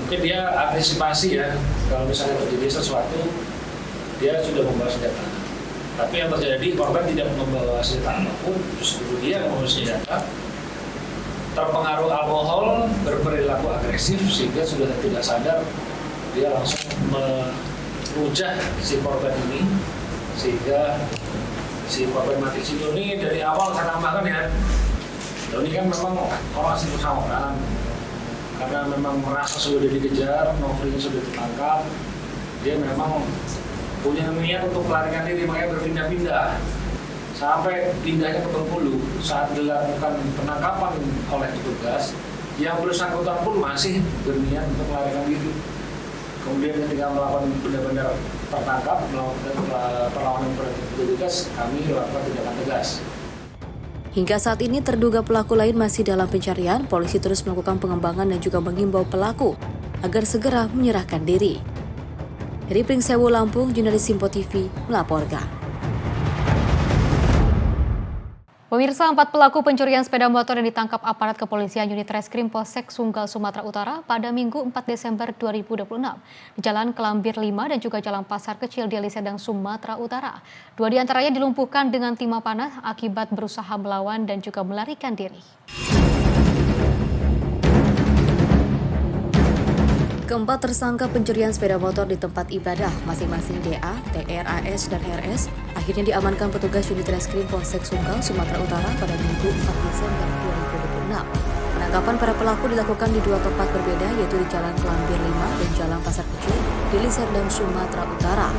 Mungkin dia antisipasi ya, kalau misalnya terjadi sesuatu, dia sudah membawa senjata. Tapi yang terjadi, korban tidak membawa senjata apapun, justru dia yang membawa senjata. Terpengaruh alkohol, berperilaku agresif, sehingga sudah tidak sadar, dia langsung merujak si korban ini, sehingga si korban mati. Si Doni dari awal saya tambahkan ya, Doni kan memang orang asli Pesawaran, karena memang merasa sudah dikejar, Nofri sudah ditangkap, dia memang punya niat untuk melarikan diri, makanya berpindah-pindah sampai pindahnya ke Bengkulu. Saat dilakukan penangkapan oleh petugas, yang bersangkutan pun masih berniat untuk melarikan diri. Kemudian ketika melakukan benar-benar tertangkap, melakukan perlawanan petugas, kami lakukan tindakan tegas. Hingga saat ini terduga pelaku lain masih dalam pencarian, polisi terus melakukan pengembangan dan juga mengimbau pelaku agar segera menyerahkan diri. Dari Pringsewu, Lampung, jurnalis Simpo TV melaporkan. Pemirsa, 4 pelaku pencurian sepeda motor yang ditangkap aparat kepolisian unit Reskrim Polsek Sunggal, Sumatera Utara pada Minggu 4 Desember 2026 di Jalan Kelambir 5 dan juga Jalan Pasar Kecil di Deli Serdang, Sumatera Utara. 2 diantaranya dilumpuhkan dengan timah panas akibat berusaha melawan dan juga melarikan diri. Keempat tersangka pencurian sepeda motor di tempat ibadah masing-masing DA, TR, AS, dan RS akhirnya diamankan petugas unit Reskrim Polsek Sunggal, Sumatera Utara pada Minggu 4 Desember 2026. Penangkapan para pelaku dilakukan di 2 tempat berbeda, yaitu di Jalan Kelambir 5 dan Jalan Pasar Kecil di Deli Serdang, Sumatera Utara.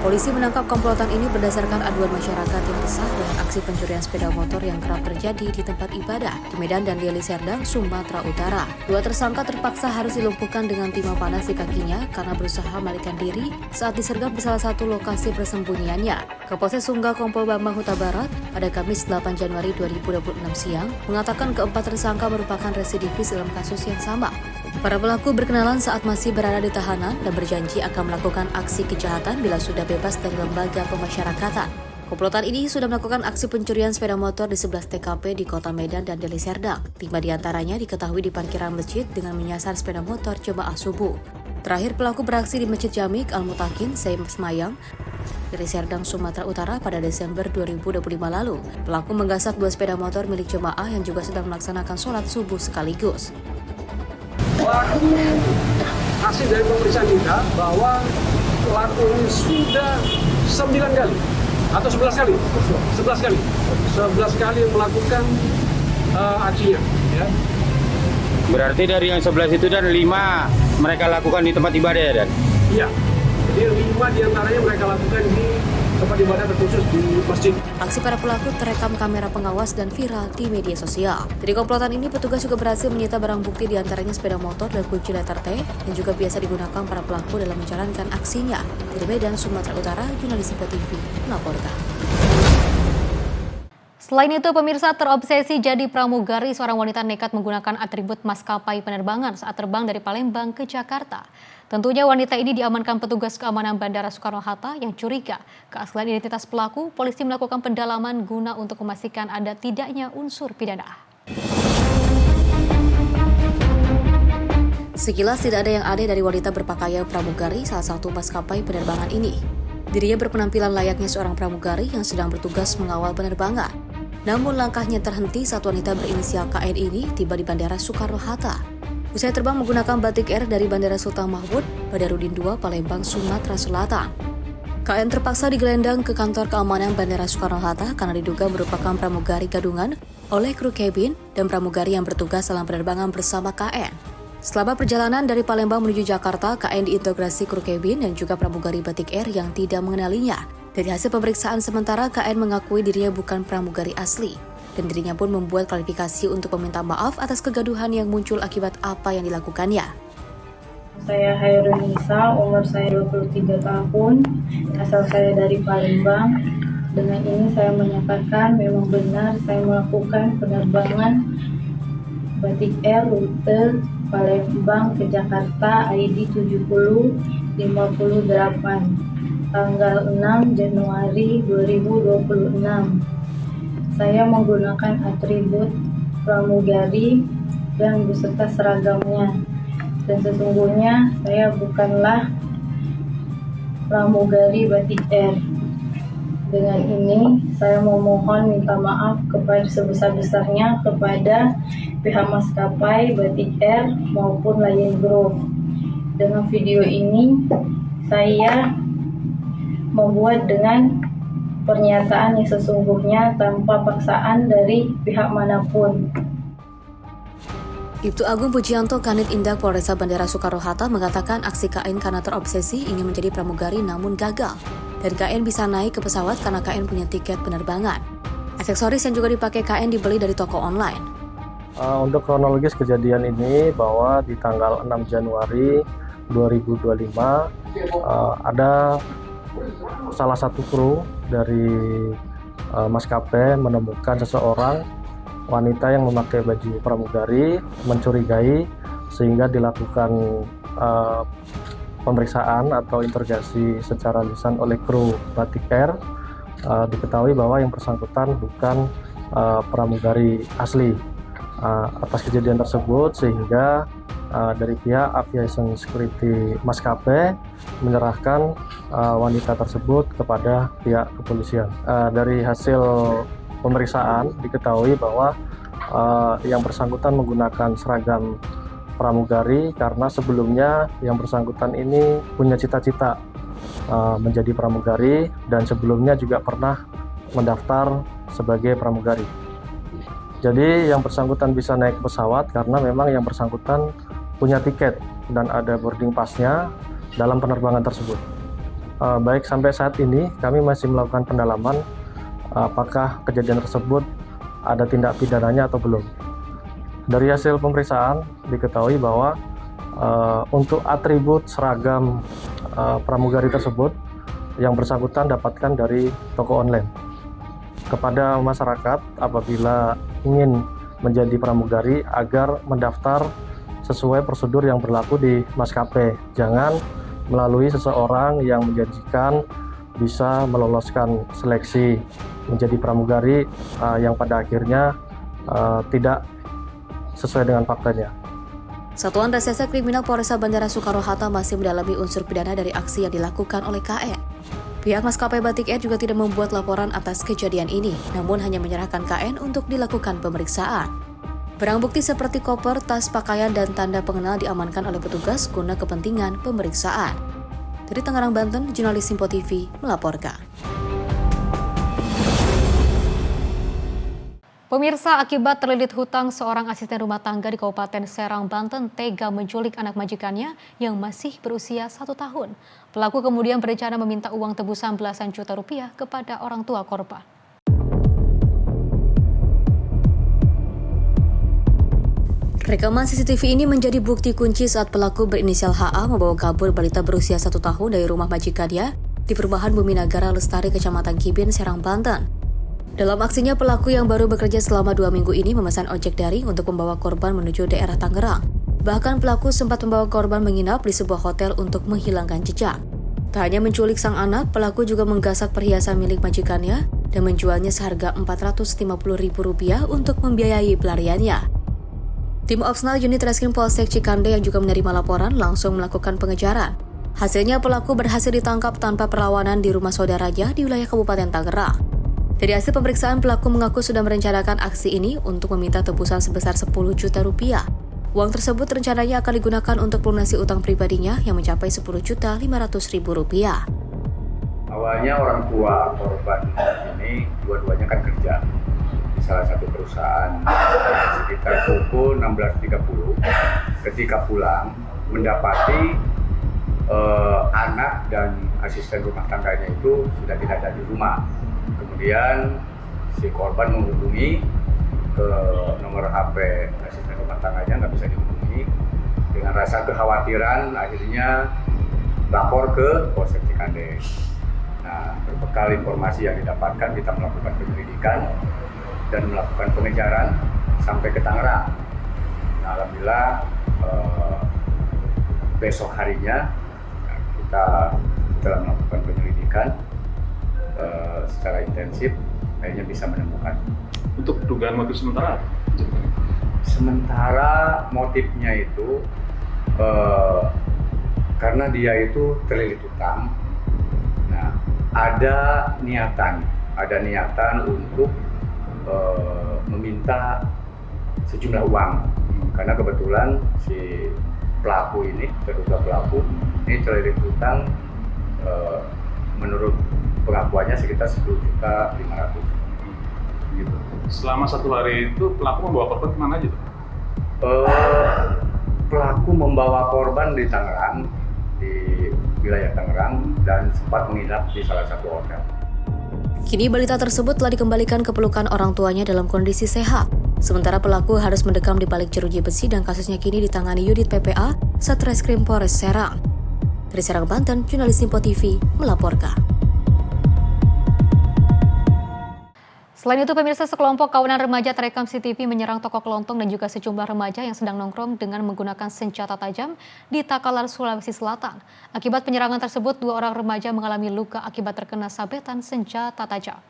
Polisi menangkap komplotan ini berdasarkan aduan masyarakat yang resah dengan aksi pencurian sepeda motor yang kerap terjadi di tempat ibadah di Medan dan Deli Serdang, Sumatera Utara. 2 tersangka terpaksa harus dilumpuhkan dengan timah panas di kakinya karena berusaha melarikan diri saat disergap di salah satu lokasi persembunyiannya. Kapolsek Sunggal Kompol Bambang Huta Barat pada Kamis 8 Januari 2026 siang mengatakan keempat tersangka merupakan residivis dalam kasus yang sama. Para pelaku berkenalan saat masih berada di tahanan dan berjanji akan melakukan aksi kejahatan bila sudah bebas dari lembaga pemasyarakatan. Komplotan ini sudah melakukan aksi pencurian sepeda motor di 11 TKP di Kota Medan dan Deli Serdang. 5 diantaranya diketahui di parkiran masjid dengan menyasar sepeda motor jemaah subuh. Terakhir pelaku beraksi di Masjid Jamik Al-Mutakin, Semayang, Deli Serdang, Sumatera Utara pada Desember 2025 lalu. Pelaku menggasak 2 sepeda motor milik jemaah yang juga sedang melaksanakan sholat subuh sekaligus. Pelaku hasil dari pemeriksaan kita bahwa pelaku ini sudah 9 kali atau 11 kali melakukan aksinya. Ya. Berarti dari yang 11 itu dan 5 mereka lakukan di tempat ibadah ya, Dan? Iya, jadi 5 diantaranya mereka lakukan di tempat ibadah terkhusus di masjid. Aksi para pelaku terekam kamera pengawas dan viral di media sosial. Dari komplotan ini, petugas juga berhasil menyita barang bukti diantaranya sepeda motor dan kunci letter T yang juga biasa digunakan para pelaku dalam menjalankan aksinya. Dari Medan, Sumatera Utara, jurnalis Info TV melaporkan. Selain itu, pemirsa, terobsesi jadi pramugari, seorang wanita nekat menggunakan atribut maskapai penerbangan saat terbang dari Palembang ke Jakarta. Tentunya wanita ini diamankan petugas keamanan Bandara Soekarno-Hatta yang curiga keaslian identitas pelaku. Polisi melakukan pendalaman guna untuk memastikan ada tidaknya unsur pidana. Sekilas tidak ada yang aneh dari wanita berpakaian pramugari salah satu maskapai penerbangan ini. Dirinya berpenampilan layaknya seorang pramugari yang sedang bertugas mengawal penerbangan. Namun langkahnya terhenti saat wanita berinisial KN ini tiba di Bandara Soekarno-Hatta. Usai terbang menggunakan batik air dari Bandara Sultan Mahmud, Badarudin II, Palembang, Sumatera Selatan. KN terpaksa digelendang ke kantor keamanan Bandara Soekarno-Hatta karena diduga merupakan pramugari gadungan oleh kru kabin dan pramugari yang bertugas dalam penerbangan bersama KN. Selama perjalanan dari Palembang menuju Jakarta, KN diintegrasi kru kabin dan juga pramugari batik air yang tidak mengenalinya. Dari hasil pemeriksaan sementara, KN mengakui dirinya bukan pramugari asli. Dan dirinya pun membuat klarifikasi untuk meminta maaf atas kegaduhan yang muncul akibat apa yang dilakukannya. Saya Hairun Nisa, umur saya 23 tahun, asal saya dari Palembang. Dengan ini saya menyatakan memang benar saya melakukan penerbangan batik air rute Palembang ke Jakarta ID 7058 tanggal 6 Januari 2026. Saya menggunakan atribut pramugari dan beserta seragamnya. Dan sesungguhnya saya bukanlah pramugari batik air. Dengan ini saya memohon minta maaf kepada sebesar-besarnya kepada pihak maskapai batik air maupun Lion Group. Dengan video ini saya membuat dengan pernyataan yang sesungguhnya tanpa paksaan dari pihak manapun. Ibtu Agung Pujianto, Kanit Indak Polresta Bandara Soekarno-Hatta mengatakan aksi KN karena terobsesi ingin menjadi pramugari namun gagal. Dan KN bisa naik ke pesawat karena KN punya tiket penerbangan. Aksesoris yang juga dipakai KN dibeli dari toko online. Untuk kronologis kejadian ini bahwa di tanggal 6 Januari 2025 ada salah satu kru dari maskapai menemukan seseorang wanita yang memakai baju pramugari, mencurigai sehingga dilakukan pemeriksaan atau interogasi secara lisan oleh kru batik air. Diketahui bahwa yang bersangkutan bukan pramugari asli. Atas kejadian tersebut sehingga dari pihak Aviation Security Maskapai menyerahkan wanita tersebut kepada pihak kepolisian. Dari hasil pemeriksaan diketahui bahwa yang bersangkutan menggunakan seragam pramugari karena sebelumnya yang bersangkutan ini punya cita-cita menjadi pramugari dan sebelumnya juga pernah mendaftar sebagai pramugari. Jadi yang bersangkutan bisa naik pesawat karena memang yang bersangkutan punya tiket dan ada boarding pass-nya dalam penerbangan tersebut. Baik sampai saat ini kami masih melakukan pendalaman apakah kejadian tersebut ada tindak pidananya atau belum. Dari hasil pemeriksaan diketahui bahwa untuk atribut seragam pramugari tersebut yang bersangkutan dapatkan dari toko online. Kepada masyarakat apabila ingin menjadi pramugari agar mendaftar sesuai prosedur yang berlaku di maskapai. Jangan melalui seseorang yang menjanjikan bisa meloloskan seleksi menjadi pramugari yang pada akhirnya tidak sesuai dengan faktanya. Satuan Reserse Kriminal Polresta Bandara Soekarno-Hatta masih mendalami unsur pidana dari aksi yang dilakukan oleh KN. Pihak maskapai Batik Air juga tidak membuat laporan atas kejadian ini, namun hanya menyerahkan KN untuk dilakukan pemeriksaan. Barang bukti seperti koper, tas, pakaian, dan tanda pengenal diamankan oleh petugas guna kepentingan pemeriksaan. Dari Tangerang, Banten, jurnalis Simpo TV melaporkan. Pemirsa, akibat terlilit hutang, seorang asisten rumah tangga di Kabupaten Serang, Banten tega menculik anak majikannya yang masih berusia 1 tahun. Pelaku kemudian berencana meminta uang tebusan belasan juta rupiah kepada orang tua korban. Rekaman CCTV ini menjadi bukti kunci saat pelaku berinisial HA membawa kabur balita berusia 1 tahun dari rumah majikannya di perumahan Bumi Nagara Lestari, Kecamatan Kibin, Serang, Banten. Dalam aksinya, pelaku yang baru bekerja selama 2 minggu ini memesan ojek daring untuk membawa korban menuju daerah Tangerang. Bahkan pelaku sempat membawa korban menginap di sebuah hotel untuk menghilangkan jejak. Tak hanya menculik sang anak, pelaku juga menggasak perhiasan milik majikannya dan menjualnya seharga Rp450.000 untuk membiayai pelariannya. Tim Opsnal Unit Reskrim Polsek Cikande yang juga menerima laporan langsung melakukan pengejaran. Hasilnya pelaku berhasil ditangkap tanpa perlawanan di rumah saudaranya di wilayah Kabupaten Tangerang. Dari hasil pemeriksaan, pelaku mengaku sudah merencanakan aksi ini untuk meminta tebusan sebesar 10 juta rupiah. Uang tersebut rencananya akan digunakan untuk melunasi utang pribadinya yang mencapai 10.500.000 rupiah. Awalnya orang tua korban ini dua-duanya kan kerja di salah satu perusahaan. Sekitar pukul 16.30 ketika pulang mendapati anak dan asisten rumah tangganya itu sudah tidak ada di rumah. Kemudian si korban menghubungi ke nomor HP asisten rumah tangganya, nggak bisa dihubungi. Dengan rasa kekhawatiran akhirnya lapor ke Polsek Cikande. Nah, berbekal informasi yang didapatkan, kita melakukan penyelidikan dan melakukan pengejaran sampai ke Tangerang. Nah, alhamdulillah besok harinya kita telah melakukan penyelidikan secara intensif, akhirnya bisa menemukan. Untuk dugaan motif sementara? Sementara motifnya itu karena dia itu terlilit utang. Nah, ada niatan untuk meminta sejumlah uang, karena kebetulan si pelaku ini, terduga pelaku ini terlilit utang, menurut pengakuannya sekitar 10.500.000 gitu. Selama 1 hari itu pelaku membawa korban kemana aja? Pelaku membawa korban di Tangerang, di wilayah Tangerang, dan sempat menginap di salah satu hotel. Kini balita tersebut telah dikembalikan ke pelukan orang tuanya dalam kondisi sehat. Sementara pelaku harus mendekam di balik jeruji besi dan kasusnya kini ditangani unit PPA Satreskrim Polres Serang. Dari Serang, Banten, jurnalis Simpo TV melaporkan. Selain itu, pemirsa, sekelompok kawanan remaja terekam CCTV menyerang toko kelontong dan juga sejumlah remaja yang sedang nongkrong dengan menggunakan senjata tajam di Takalar, Sulawesi Selatan. Akibat penyerangan tersebut, 2 orang remaja mengalami luka akibat terkena sabetan senjata tajam.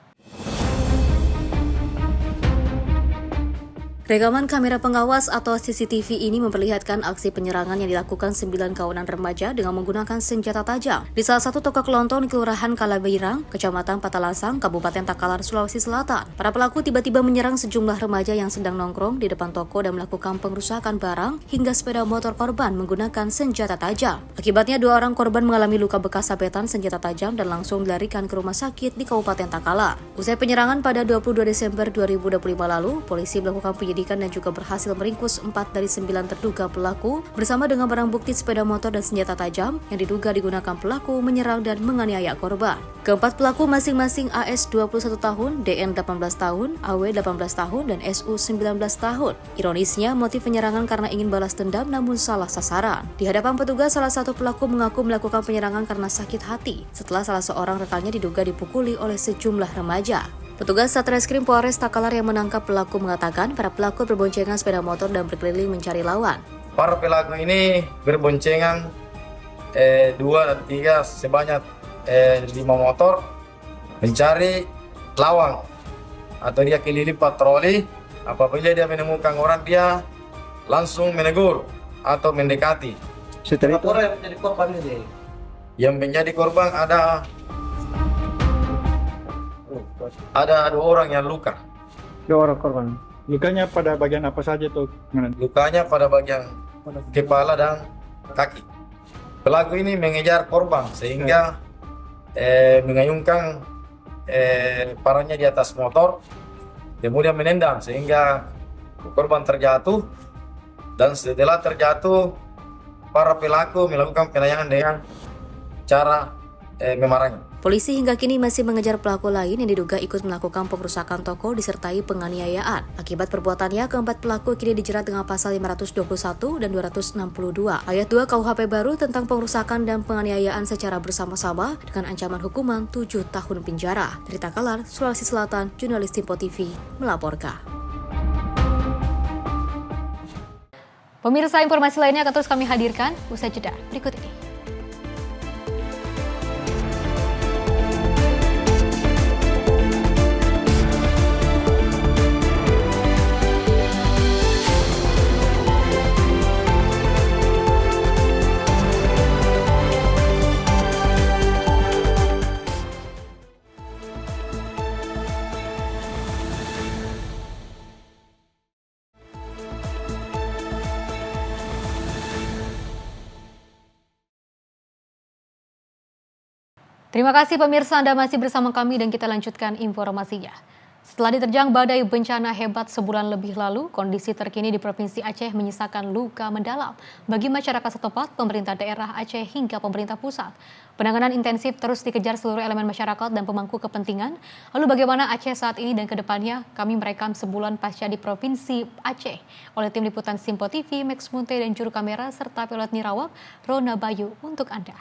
Rekaman kamera pengawas atau CCTV ini memperlihatkan aksi penyerangan yang dilakukan 9 kawanan remaja dengan menggunakan senjata tajam di salah satu toko kelontong di Kelurahan Kalabeirang, Kecamatan Patalasang, Kabupaten Takalar, Sulawesi Selatan. Para pelaku tiba-tiba menyerang sejumlah remaja yang sedang nongkrong di depan toko dan melakukan pengrusakan barang hingga sepeda motor korban menggunakan senjata tajam. Akibatnya 2 orang korban mengalami luka bekas sabetan senjata tajam dan langsung dilarikan ke rumah sakit di Kabupaten Takalar. Usai penyerangan pada 22 Desember 2025 lalu, polisi melakukan penyidikan dan juga berhasil meringkus 4 dari 9 terduga pelaku bersama dengan barang bukti sepeda motor dan senjata tajam yang diduga digunakan pelaku menyerang dan menganiaya korban. Keempat pelaku masing-masing AS 21 tahun, DN 18 tahun, AW 18 tahun, dan SU 19 tahun. Ironisnya, motif penyerangan karena ingin balas dendam namun salah sasaran. Di hadapan petugas, salah satu pelaku mengaku melakukan penyerangan karena sakit hati setelah salah seorang rekannya diduga dipukuli oleh sejumlah remaja. Petugas Satreskrim Polres Takalar yang menangkap pelaku mengatakan para pelaku berboncengan sepeda motor dan berkeliling mencari lawan. Para pelaku ini berboncengan 2 dan 3 sebanyak 5 motor mencari lawan atau dia keliling patroli. Apabila dia menemukan orang, dia langsung menegur atau mendekati. Setelah itu yang menjadi korban ini? Yang menjadi korban ada 2 orang yang luka. 2 orang korban. Lukanya pada bagian apa saja tuh? Lukanya pada bagian kepala dan kaki. Pelaku ini mengejar korban sehingga mengayunkan parahnya di atas motor, kemudian menendang sehingga korban terjatuh, dan setelah terjatuh para pelaku melakukan penayangan dengan cara memarahi. Polisi hingga kini masih mengejar pelaku lain yang diduga ikut melakukan pengrusakan toko disertai penganiayaan. Akibat perbuatannya, keempat pelaku kini dijerat dengan pasal 521 dan 262 ayat 2 KUHP baru tentang pengrusakan dan penganiayaan secara bersama-sama dengan ancaman hukuman 7 tahun penjara. Dari Takalar, Sulawesi Selatan, jurnalis Tempo TV melaporkan. Pemirsa, informasi lainnya akan terus kami hadirkan usai jeda berikut ini. Terima kasih pemirsa, Anda masih bersama kami dan kita lanjutkan informasinya. Setelah diterjang badai bencana hebat sebulan lebih lalu, kondisi terkini di Provinsi Aceh menyisakan luka mendalam bagi masyarakat setempat, pemerintah daerah Aceh hingga pemerintah pusat. Penanganan intensif terus dikejar seluruh elemen masyarakat dan pemangku kepentingan. Lalu bagaimana Aceh saat ini dan kedepannya? Kami merekam sebulan pasca di Provinsi Aceh oleh tim liputan Simpo TV, Max Munte dan juru kamera serta pilot Nirawak, Rona Bayu untuk Anda.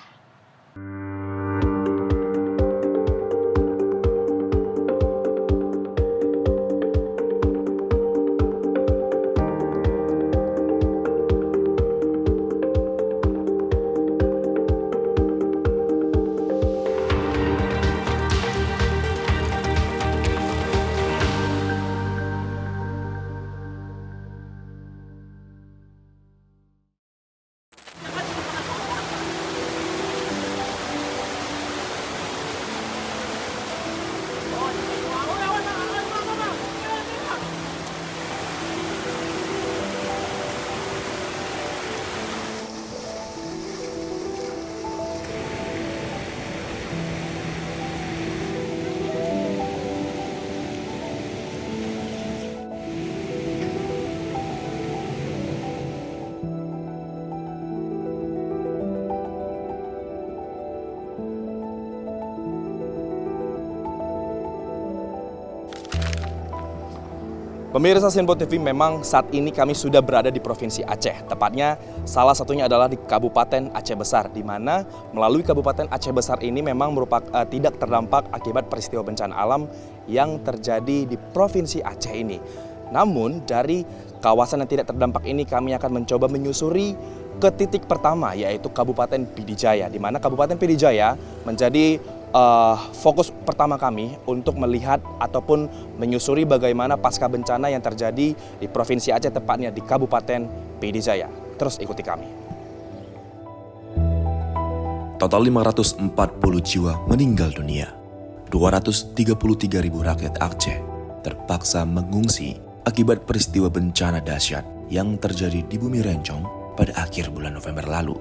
Pemirsa Simpo TV, memang saat ini kami sudah berada di Provinsi Aceh. Tepatnya salah satunya adalah di Kabupaten Aceh Besar, di mana melalui Kabupaten Aceh Besar ini memang merupakan tidak terdampak akibat peristiwa bencana alam yang terjadi di Provinsi Aceh ini. Namun dari kawasan yang tidak terdampak ini kami akan mencoba menyusuri ke titik pertama, yaitu Kabupaten Pidijaya, di mana Kabupaten Pidijaya menjadi fokus pertama kami untuk melihat ataupun menyusuri bagaimana pasca bencana yang terjadi di Provinsi Aceh, tepatnya di Kabupaten Pidi Jaya. Terus ikuti kami. Total 540 jiwa meninggal dunia. 233.000 rakyat Aceh terpaksa mengungsi akibat peristiwa bencana dahsyat yang terjadi di Bumi Rencong pada akhir bulan November lalu.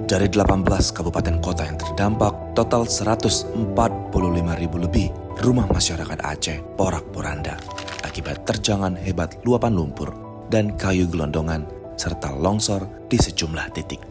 Dari 18 kabupaten kota yang terdampak, total 145.000 lebih rumah masyarakat Aceh porak-poranda akibat terjangan hebat luapan lumpur dan kayu gelondongan serta longsor di sejumlah titik.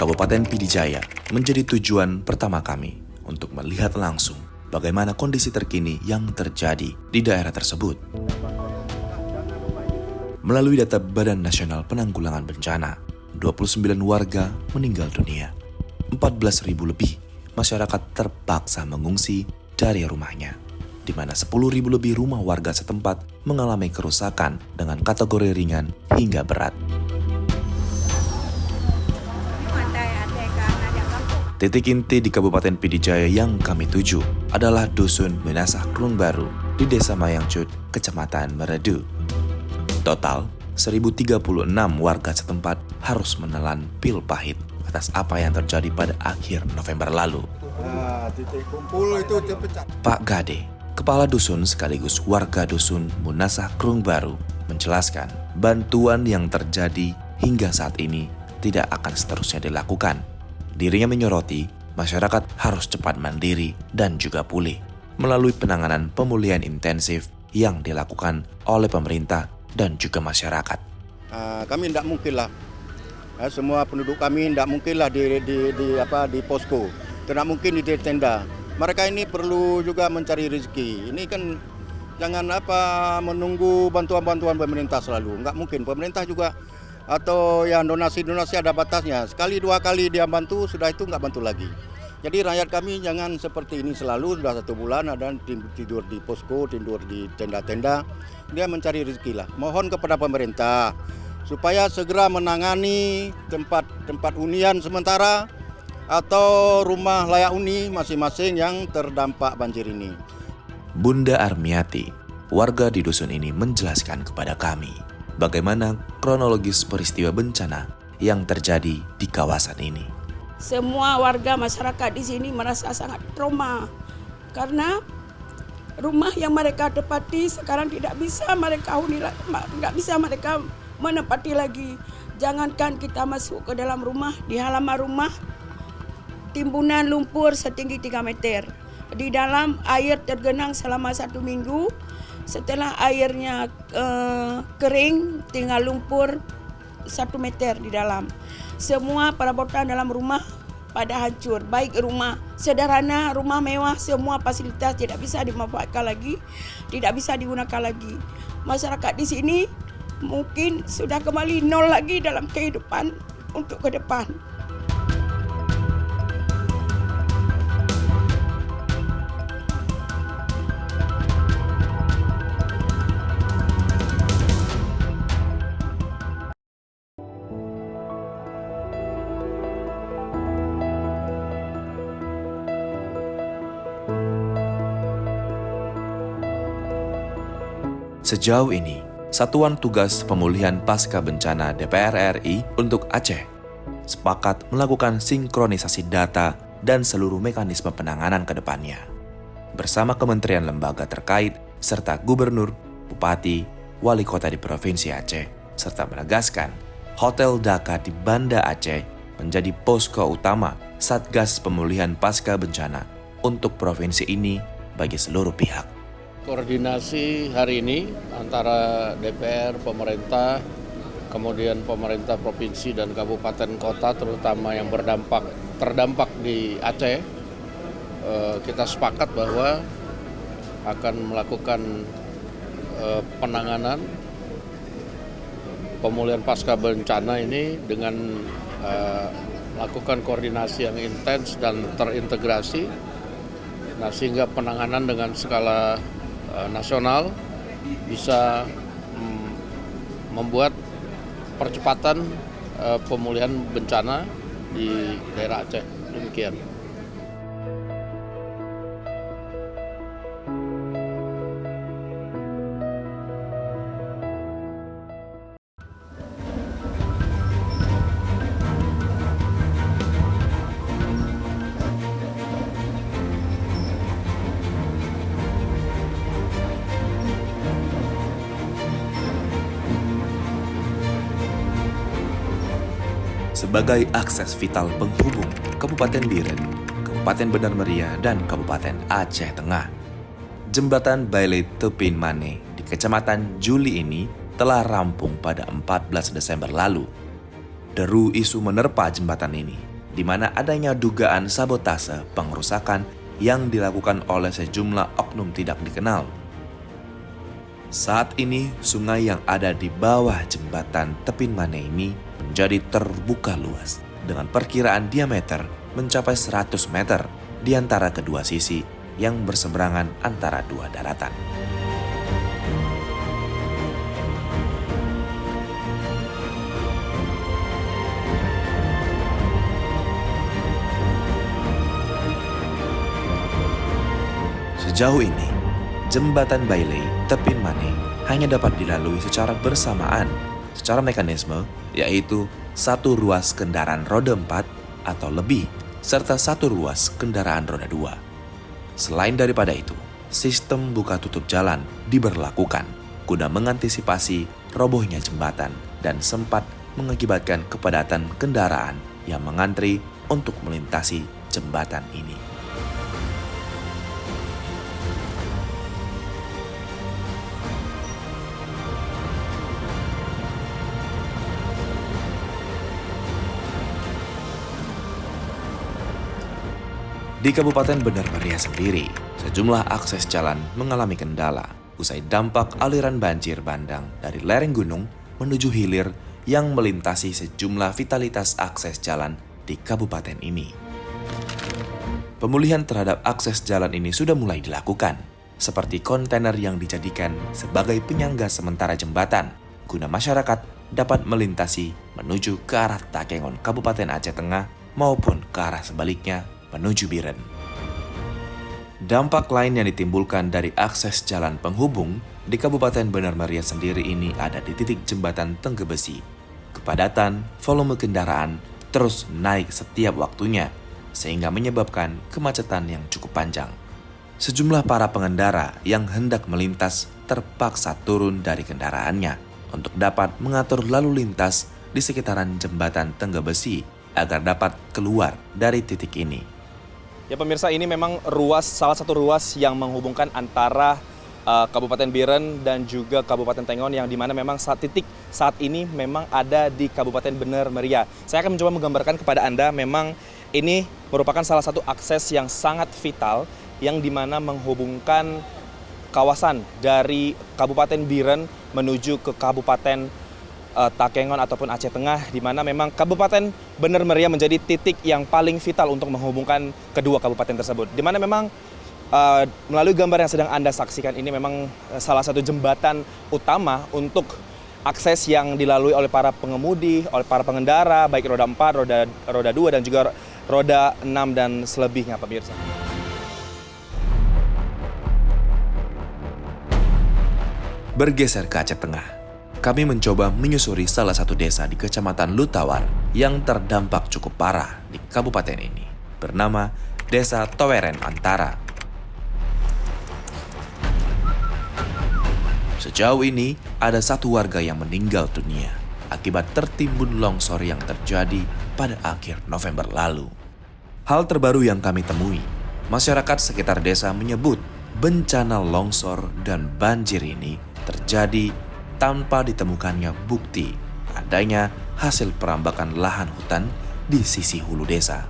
Kabupaten Pidi Jaya menjadi tujuan pertama kami untuk melihat langsung bagaimana kondisi terkini yang terjadi di daerah tersebut. Melalui data Badan Nasional Penanggulangan Bencana, 29 warga meninggal dunia. 14.000 lebih masyarakat terpaksa mengungsi dari rumahnya, di mana 10.000 lebih rumah warga setempat mengalami kerusakan dengan kategori ringan hingga berat. Titik inti di Kabupaten Pidi Jaya yang kami tuju adalah Dusun Menasah Krung Baru di Desa Mayangcut, Kecamatan Meredu. Total, 1.036 warga setempat harus menelan pil pahit atas apa yang terjadi pada akhir November lalu. Pak Gade, kepala dusun sekaligus warga Dusun Menasah Krung Baru, menjelaskan bantuan yang terjadi hingga saat ini tidak akan seterusnya dilakukan. Dirinya menyoroti masyarakat harus cepat mandiri dan juga pulih melalui penanganan pemulihan intensif yang dilakukan oleh pemerintah dan juga masyarakat. Kami tidak mungkinlah, semua penduduk kami tidak mungkinlah di posko, tidak mungkin di tenda. Mereka ini perlu juga mencari rezeki. Ini kan jangan menunggu bantuan-bantuan pemerintah selalu. Nggak mungkin, pemerintah juga atau yang donasi-donasi ada batasnya. Sekali dua kali dia bantu, sudah itu nggak bantu lagi. Jadi rakyat kami jangan seperti ini selalu, sudah 1 bulan ada tidur di posko, tidur di tenda-tenda. Dia mencari rezeki lah. Mohon kepada pemerintah supaya segera menangani tempat hunian sementara atau rumah layak huni masing-masing yang terdampak banjir ini. Bunda Armiati, warga di dusun ini menjelaskan kepada kami bagaimana kronologis peristiwa bencana yang terjadi di kawasan ini. Semua warga masyarakat di sini merasa sangat trauma karena rumah yang mereka tepati sekarang tidak bisa mereka menempati lagi. Jangankan kita masuk ke dalam rumah, di halaman rumah timbunan lumpur setinggi 3 meter. Di dalam air tergenang selama 1 minggu. Setelah airnya kering, tinggal lumpur 1 meter di dalam. Semua perabotan dalam rumah pada hancur. Baik rumah sederhana, rumah mewah, semua fasilitas tidak bisa dimanfaatkan lagi, tidak bisa digunakan lagi. Masyarakat di sini mungkin sudah kembali nol lagi dalam kehidupan untuk ke depan. Sejauh ini, Satuan Tugas Pemulihan Pasca Bencana DPR RI untuk Aceh sepakat melakukan sinkronisasi data dan seluruh mekanisme penanganan ke depannya. Bersama kementerian lembaga terkait, serta gubernur, bupati, wali kota di Provinsi Aceh, serta menegaskan Hotel Dhaka di Banda Aceh menjadi posko utama Satgas Pemulihan Pasca Bencana untuk provinsi ini bagi seluruh pihak. Koordinasi hari ini antara DPR, pemerintah, kemudian pemerintah provinsi dan kabupaten kota terutama yang terdampak di Aceh, kita sepakat bahwa akan melakukan penanganan pemulihan pasca bencana ini dengan melakukan koordinasi yang intens dan terintegrasi, sehingga penanganan dengan skala nasional bisa membuat percepatan pemulihan bencana di daerah Aceh. Demikian. Sebagai akses vital penghubung Kabupaten Biren, Kabupaten Benar Meriah, dan Kabupaten Aceh Tengah, Jembatan Bailey Tepin Mane di Kecamatan Juli ini telah rampung pada 14 Desember lalu. Deru isu menerpa jembatan ini, di mana adanya dugaan sabotase pengerusakan yang dilakukan oleh sejumlah oknum tidak dikenal. Saat ini, sungai yang ada di bawah jembatan Tepin Mane ini menjadi terbuka luas dengan perkiraan diameter mencapai 100 meter di antara kedua sisi yang berseberangan antara dua daratan. Sejauh ini, Jembatan Bailey Tepin Mane hanya dapat dilalui secara bersamaan secara mekanisme, yaitu satu ruas kendaraan roda 4 atau lebih, serta satu ruas kendaraan roda 2. Selain daripada itu, sistem buka tutup jalan diberlakukan guna mengantisipasi robohnya jembatan dan sempat mengakibatkan kepadatan kendaraan yang mengantri untuk melintasi jembatan ini. Di Kabupaten Benar Meriah sendiri, sejumlah akses jalan mengalami kendala usai dampak aliran banjir bandang dari lereng gunung menuju hilir yang melintasi sejumlah vitalitas akses jalan di kabupaten ini. Pemulihan terhadap akses jalan ini sudah mulai dilakukan, seperti kontainer yang dijadikan sebagai penyangga sementara jembatan, guna masyarakat dapat melintasi menuju ke arah Takengon Kabupaten Aceh Tengah maupun ke arah sebaliknya menuju Biren. Dampak lain yang ditimbulkan dari akses jalan penghubung di Kabupaten Benar Meriah sendiri ini ada di titik jembatan Tenggebesi. Kepadatan volume kendaraan terus naik setiap waktunya, sehingga menyebabkan kemacetan yang cukup panjang. Sejumlah para pengendara yang hendak melintas terpaksa turun dari kendaraannya untuk dapat mengatur lalu lintas di sekitaran jembatan Tenggebesi agar dapat keluar dari titik ini. Ya pemirsa, ini memang salah satu ruas yang menghubungkan antara Kabupaten Biren dan juga Kabupaten Tengon, yang dimana memang titik saat ini memang ada di Kabupaten Benar Meriah. Saya akan mencoba menggambarkan kepada Anda, memang ini merupakan salah satu akses yang sangat vital yang dimana menghubungkan kawasan dari Kabupaten Biren menuju ke Kabupaten Takengon ataupun Aceh Tengah, di mana memang Kabupaten Benar Meriah menjadi titik yang paling vital untuk menghubungkan kedua kabupaten tersebut. Di mana memang melalui gambar yang sedang Anda saksikan ini memang salah satu jembatan utama untuk akses yang dilalui oleh para pengemudi, oleh para pengendara, baik roda 4, roda 2, dan juga roda 6 dan selebihnya, pemirsa. Bergeser ke Aceh Tengah, kami mencoba menyusuri salah satu desa di Kecamatan Lutawar yang terdampak cukup parah di kabupaten ini, bernama Desa Toweren Antara. Sejauh ini, ada satu warga yang meninggal dunia akibat tertimbun longsor yang terjadi pada akhir November lalu. Hal terbaru yang kami temui, masyarakat sekitar desa menyebut bencana longsor dan banjir ini terjadi tanpa ditemukannya bukti adanya hasil perambakan lahan hutan di sisi hulu desa.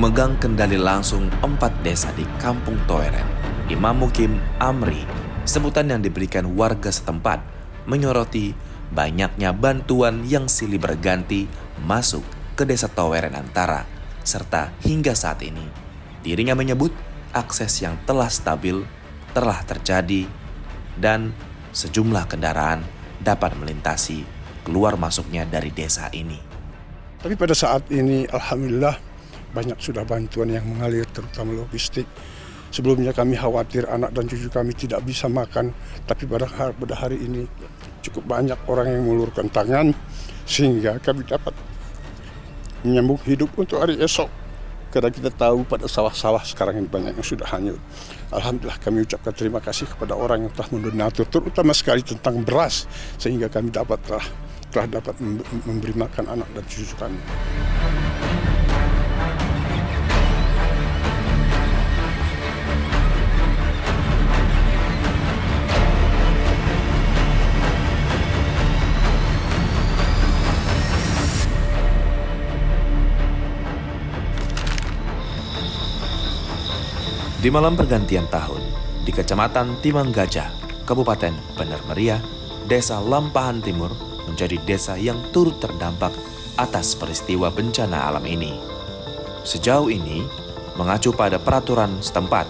memegang kendali langsung 4 desa di Kampung Toweren. Imam Mukim Amri, sebutan yang diberikan warga setempat, menyoroti banyaknya bantuan yang silih berganti masuk ke desa Toweren Antara, serta hingga saat ini dirinya menyebut akses yang telah stabil telah terjadi dan sejumlah kendaraan dapat melintasi keluar masuknya dari desa ini. Tapi pada saat ini alhamdulillah banyak sudah bantuan yang mengalir, terutama logistik. Sebelumnya kami khawatir anak dan cucu kami tidak bisa makan, tapi pada hari ini cukup banyak orang yang mengulurkan tangan sehingga kami dapat menyambung hidup untuk hari esok. Karena kita tahu pada sawah-sawah sekarang ini banyak yang sudah hanyut. Alhamdulillah kami ucapkan terima kasih kepada orang yang telah mendonatur, terutama sekali tentang beras, sehingga kami telah dapat memberi makan anak dan cucu kami. Di malam pergantian tahun, di Kecamatan Timang Gajah, Kabupaten Bener Meriah, Desa Lampahan Timur menjadi desa yang turut terdampak atas peristiwa bencana alam ini. Sejauh ini, mengacu pada peraturan setempat,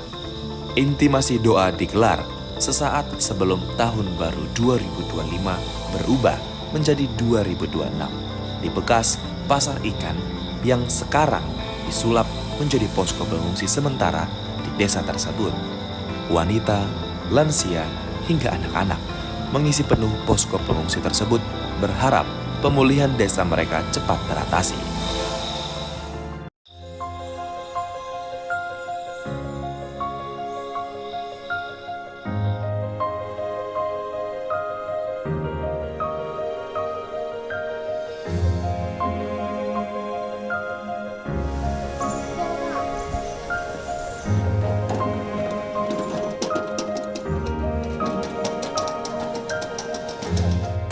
intimasi doa digelar sesaat sebelum tahun baru 2025 berubah menjadi 2026 di bekas pasar ikan yang sekarang disulap menjadi posko pengungsi sementara di desa tersebut. Wanita, lansia, hingga anak-anak mengisi penuh posko pengungsi tersebut berharap pemulihan desa mereka cepat teratasi.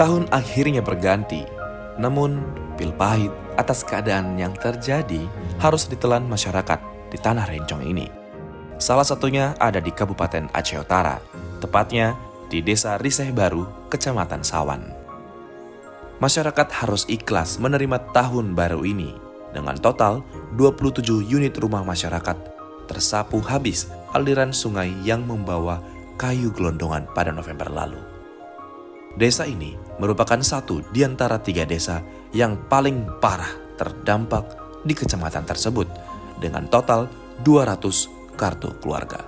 Tahun akhirnya berganti, namun pil pahit atas keadaan yang terjadi harus ditelan masyarakat di Tanah Rencong ini. Salah satunya ada di Kabupaten Aceh Utara, tepatnya di Desa Riseh Baru, Kecamatan Sawan. Masyarakat harus ikhlas menerima tahun baru ini dengan total 27 unit rumah masyarakat tersapu habis aliran sungai yang membawa kayu gelondongan pada November lalu. Desa ini merupakan satu di antara 3 desa yang paling parah terdampak di kecamatan tersebut dengan total 200 kartu keluarga.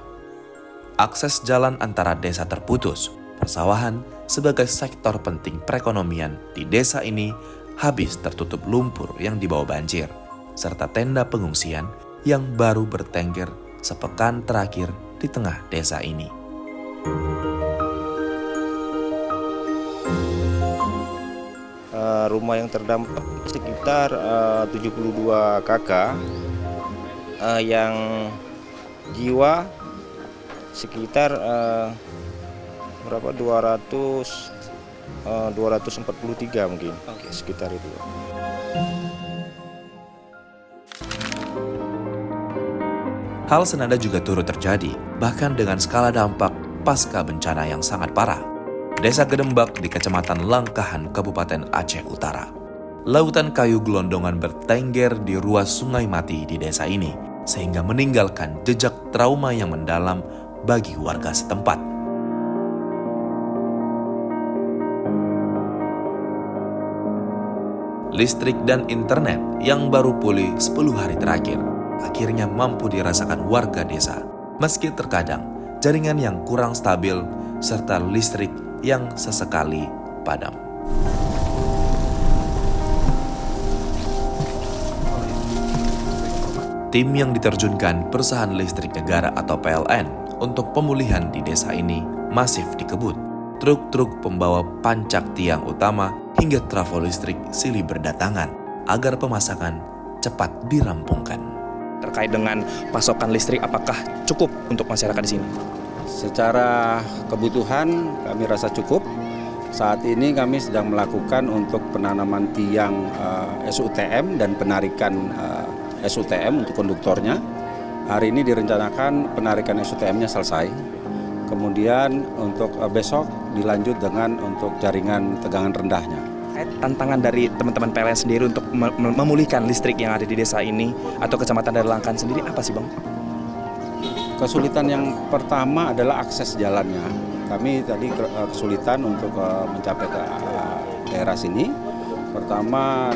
Akses jalan antara desa terputus, persawahan sebagai sektor penting perekonomian di desa ini habis tertutup lumpur yang dibawa banjir, serta tenda pengungsian yang baru bertengger sepekan terakhir di tengah desa ini. Rumah yang terdampak sekitar 72 kakak, yang jiwa sekitar berapa 243 mungkin, sekitar itu. Hal senada juga turut terjadi, bahkan dengan skala dampak pasca bencana yang sangat parah. Desa Gedembak di Kecamatan Langkahan, Kabupaten Aceh Utara. Lautan kayu gelondongan bertengger di ruas sungai mati di desa ini, sehingga meninggalkan jejak trauma yang mendalam bagi warga setempat. Listrik dan internet yang baru pulih 10 hari terakhir akhirnya mampu dirasakan warga desa, meski terkadang jaringan yang kurang stabil serta listrik yang sesekali padam. Tim yang diterjunkan Perusahaan Listrik Negara atau PLN untuk pemulihan di desa ini masif dikebut. Truk-truk pembawa pancak tiang utama hingga trafo listrik silih berdatangan agar pemasangan cepat dirampungkan. Terkait dengan pasokan listrik, apakah cukup untuk masyarakat di sini? Secara kebutuhan kami rasa cukup. Saat ini kami sedang melakukan untuk penanaman tiang SUTM dan penarikan SUTM untuk konduktornya. Hari ini direncanakan penarikan SUTM-nya selesai. Kemudian untuk besok dilanjut dengan untuk jaringan tegangan rendahnya. Tantangan dari teman-teman PLN sendiri untuk memulihkan listrik yang ada di desa ini atau kecamatan dari Langkan sendiri apa sih Bang? Kesulitan yang pertama adalah akses jalannya. Kami tadi kesulitan untuk mencapai ke daerah sini. Pertama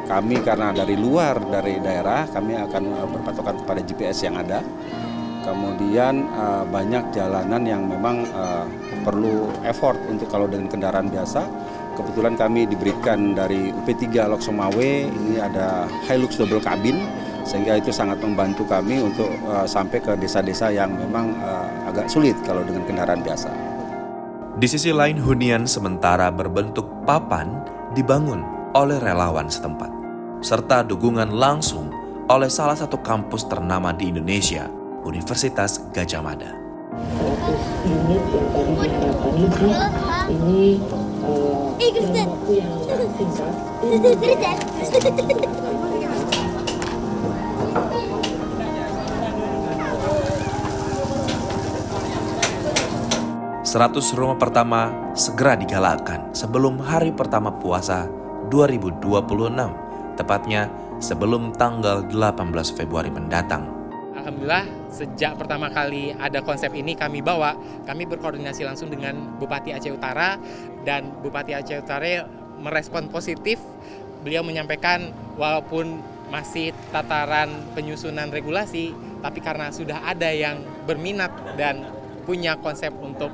kami karena dari luar dari daerah kami akan berpatokan kepada GPS yang ada. Kemudian banyak jalanan yang memang perlu effort untuk kalau dengan kendaraan biasa. Kebetulan kami diberikan dari UP3 Loksomawe, ini ada Hilux double cabin, sehingga itu sangat membantu kami untuk sampai ke desa-desa yang memang agak sulit kalau dengan kendaraan biasa. Di sisi lain, hunian sementara berbentuk papan dibangun oleh relawan setempat, serta dukungan langsung oleh salah satu kampus ternama di Indonesia, Universitas Gadjah Mada. Unit yang tadi diharapkan itu ini dalam waktu yang singkat. 100 rumah pertama segera digalakkan sebelum hari pertama puasa 2026, tepatnya sebelum tanggal 18 Februari mendatang. Alhamdulillah sejak pertama kali ada konsep ini kami berkoordinasi langsung dengan Bupati Aceh Utara, dan Bupati Aceh Utara merespon positif. Beliau menyampaikan walaupun masih tataran penyusunan regulasi, tapi karena sudah ada yang berminat dan punya konsep untuk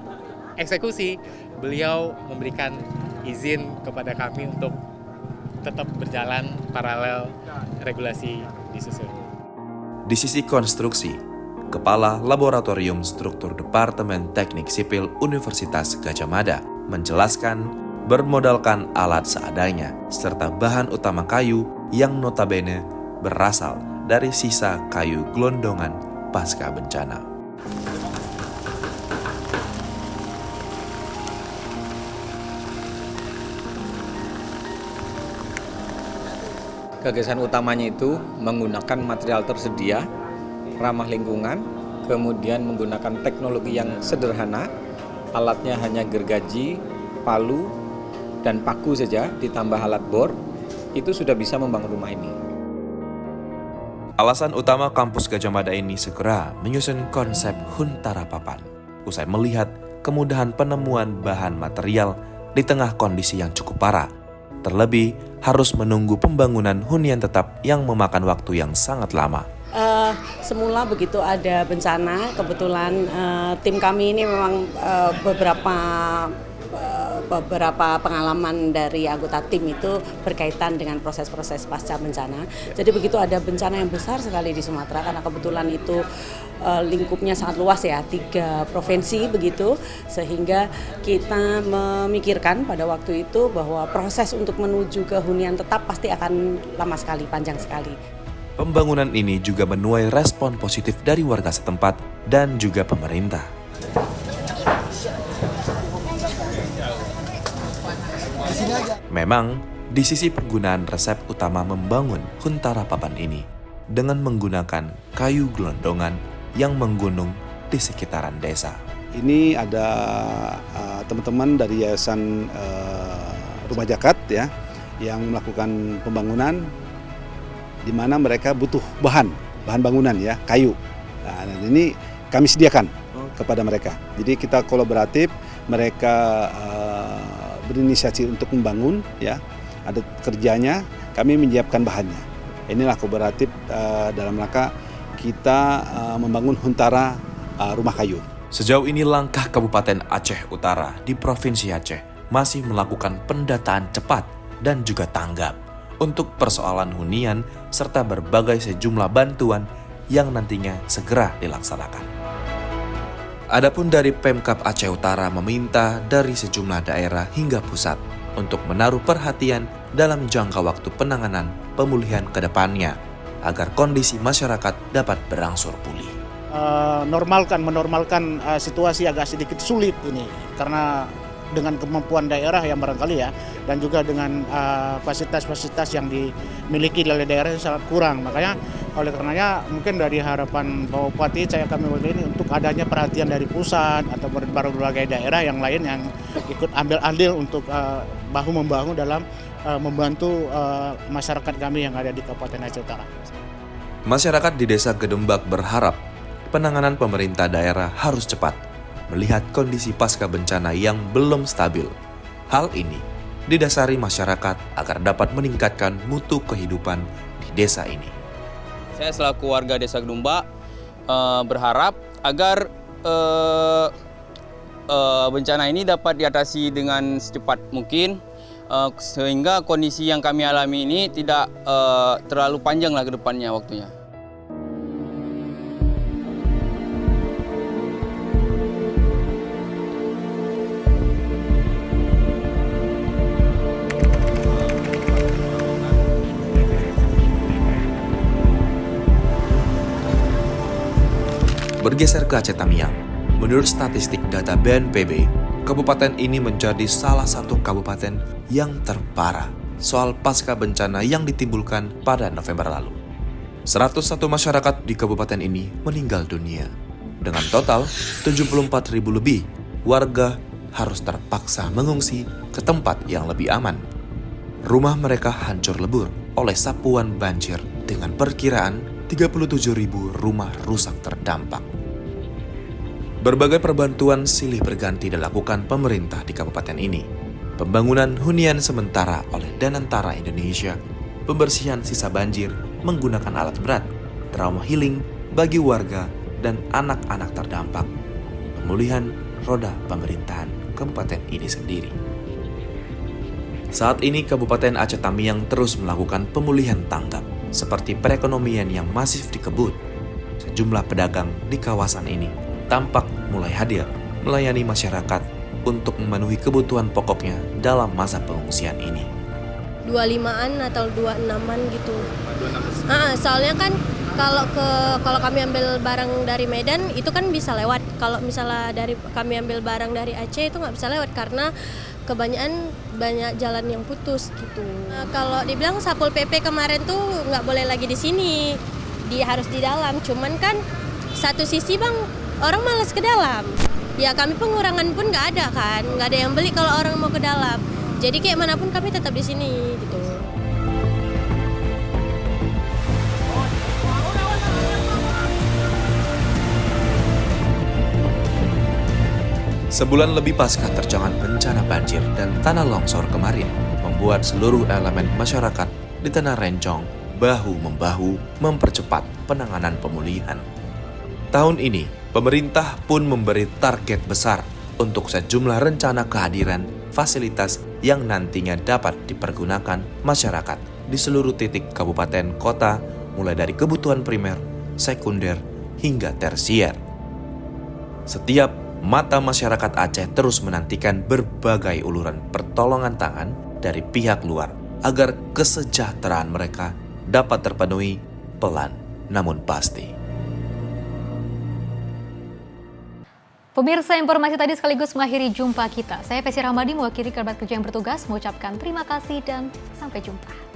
eksekusi, beliau memberikan izin kepada kami untuk tetap berjalan paralel regulasi disusun. Di sisi konstruksi, Kepala Laboratorium Struktur Departemen Teknik Sipil Universitas Gadjah Mada menjelaskan bermodalkan alat seadanya serta bahan utama kayu yang notabene berasal dari sisa kayu gelondongan pasca bencana. Gagasan utamanya itu menggunakan material tersedia, ramah lingkungan, kemudian menggunakan teknologi yang sederhana, alatnya hanya gergaji, palu, dan paku saja ditambah alat bor, itu sudah bisa membangun rumah ini. Alasan utama kampus Gadjah Mada ini segera menyusun konsep Huntara Papan, usai melihat kemudahan penemuan bahan material di tengah kondisi yang cukup parah. Terlebih harus menunggu pembangunan hunian tetap yang memakan waktu yang sangat lama. Semula begitu ada bencana, kebetulan tim kami ini memang beberapa pengalaman dari anggota tim itu berkaitan dengan proses-proses pasca bencana. Jadi begitu ada bencana yang besar sekali di Sumatera, karena kebetulan itu lingkupnya sangat luas ya, 3 provinsi begitu, sehingga kita memikirkan pada waktu itu bahwa proses untuk menuju ke hunian tetap pasti akan lama sekali, panjang sekali. Pembangunan ini juga menuai respon positif dari warga setempat dan juga pemerintah. Memang, di sisi penggunaan resep utama membangun Huntara Papan ini dengan menggunakan kayu gelondongan yang menggunung di sekitaran desa. Ini ada teman-teman dari Yayasan Rumah Jakat ya, yang melakukan pembangunan di mana mereka butuh bahan bangunan ya, kayu. Nah, ini kami sediakan kepada mereka. Jadi kita kolaboratif, mereka berinisiasi untuk membangun ya, ada kerjanya, kami menyiapkan bahannya. Inilah kooperatif dalam rangka kita membangun Huntara rumah kayu. Sejauh ini langkah Kabupaten Aceh Utara di Provinsi Aceh masih melakukan pendataan cepat dan juga tanggap untuk persoalan hunian serta berbagai sejumlah bantuan yang nantinya segera dilaksanakan. Adapun dari Pemkab Aceh Utara meminta dari sejumlah daerah hingga pusat untuk menaruh perhatian dalam jangka waktu penanganan pemulihan ke depannya agar kondisi masyarakat dapat berangsur pulih. Menormalkan situasi agak sedikit sulit ini karena dengan kemampuan daerah yang barangkali ya, dan juga dengan fasilitas-fasilitas yang dimiliki oleh daerah yang sangat kurang. Makanya oleh karenanya mungkin dari harapan Pak Bupati kami ini untuk adanya perhatian dari pusat atau berbagai daerah yang lain yang ikut ambil andil untuk bahu-membahu dalam membantu masyarakat kami yang ada di Kabupaten Aceh Utara. Masyarakat di Desa Gedembak berharap penanganan pemerintah daerah harus cepat melihat kondisi pasca bencana yang belum stabil. Hal ini didasari masyarakat agar dapat meningkatkan mutu kehidupan di desa ini. Saya selaku warga Desa Gedembak berharap agar bencana ini dapat diatasi dengan secepat mungkin, sehingga kondisi yang kami alami ini tidak terlalu panjang lah ke depannya waktunya. Bergeser ke Aceh Tamiang, menurut statistik data BNPB, kabupaten ini menjadi salah satu kabupaten yang terparah soal pasca bencana yang ditimbulkan pada November lalu. 101 masyarakat di kabupaten ini meninggal dunia. Dengan total 74.000 lebih warga harus terpaksa mengungsi ke tempat yang lebih aman. Rumah mereka hancur lebur oleh sapuan banjir dengan perkiraan 37.000 rumah rusak terdampak. Berbagai perbantuan silih berganti dilakukan pemerintah di kabupaten ini. Pembangunan hunian sementara oleh Danantara Indonesia, pembersihan sisa banjir menggunakan alat berat, trauma healing bagi warga dan anak-anak terdampak, pemulihan roda pemerintahan kabupaten ini sendiri. Saat ini Kabupaten Aceh Tamiang terus melakukan pemulihan tanggap, seperti perekonomian yang masif dikebut. Sejumlah pedagang di kawasan ini tampak mulai hadir melayani masyarakat untuk memenuhi kebutuhan pokoknya dalam masa pengungsian ini. 25-an atau 26-an gitu. Soalnya kan kalau kami ambil barang dari Medan itu kan bisa lewat. Kalau misalnya kami ambil barang dari Aceh itu nggak bisa lewat karena kebanyakan banyak jalan yang putus gitu. Kalau dibilang Satpol PP kemarin tuh nggak boleh lagi di sini, dia harus di dalam. Cuman kan satu sisi bang, orang malas ke dalam. Ya kami pengurangan pun nggak ada kan, nggak ada yang beli kalau orang mau ke dalam. Jadi kayak manapun kami tetap di sini gitu. Sebulan lebih pasca terjangan bencana banjir dan tanah longsor kemarin, membuat seluruh elemen masyarakat di Tanah Rencong bahu-membahu mempercepat penanganan pemulihan. Tahun ini, pemerintah pun memberi target besar untuk sejumlah rencana kehadiran fasilitas yang nantinya dapat dipergunakan masyarakat di seluruh titik kabupaten kota, mulai dari kebutuhan primer, sekunder, hingga tersier. Setiap mata masyarakat Aceh terus menantikan berbagai uluran pertolongan tangan dari pihak luar agar kesejahteraan mereka dapat terpenuhi pelan namun pasti. Pemirsa, informasi tadi sekaligus mengakhiri jumpa kita. Saya Pesi Rahmadi mewakili kerabat kerja yang bertugas mengucapkan terima kasih dan sampai jumpa.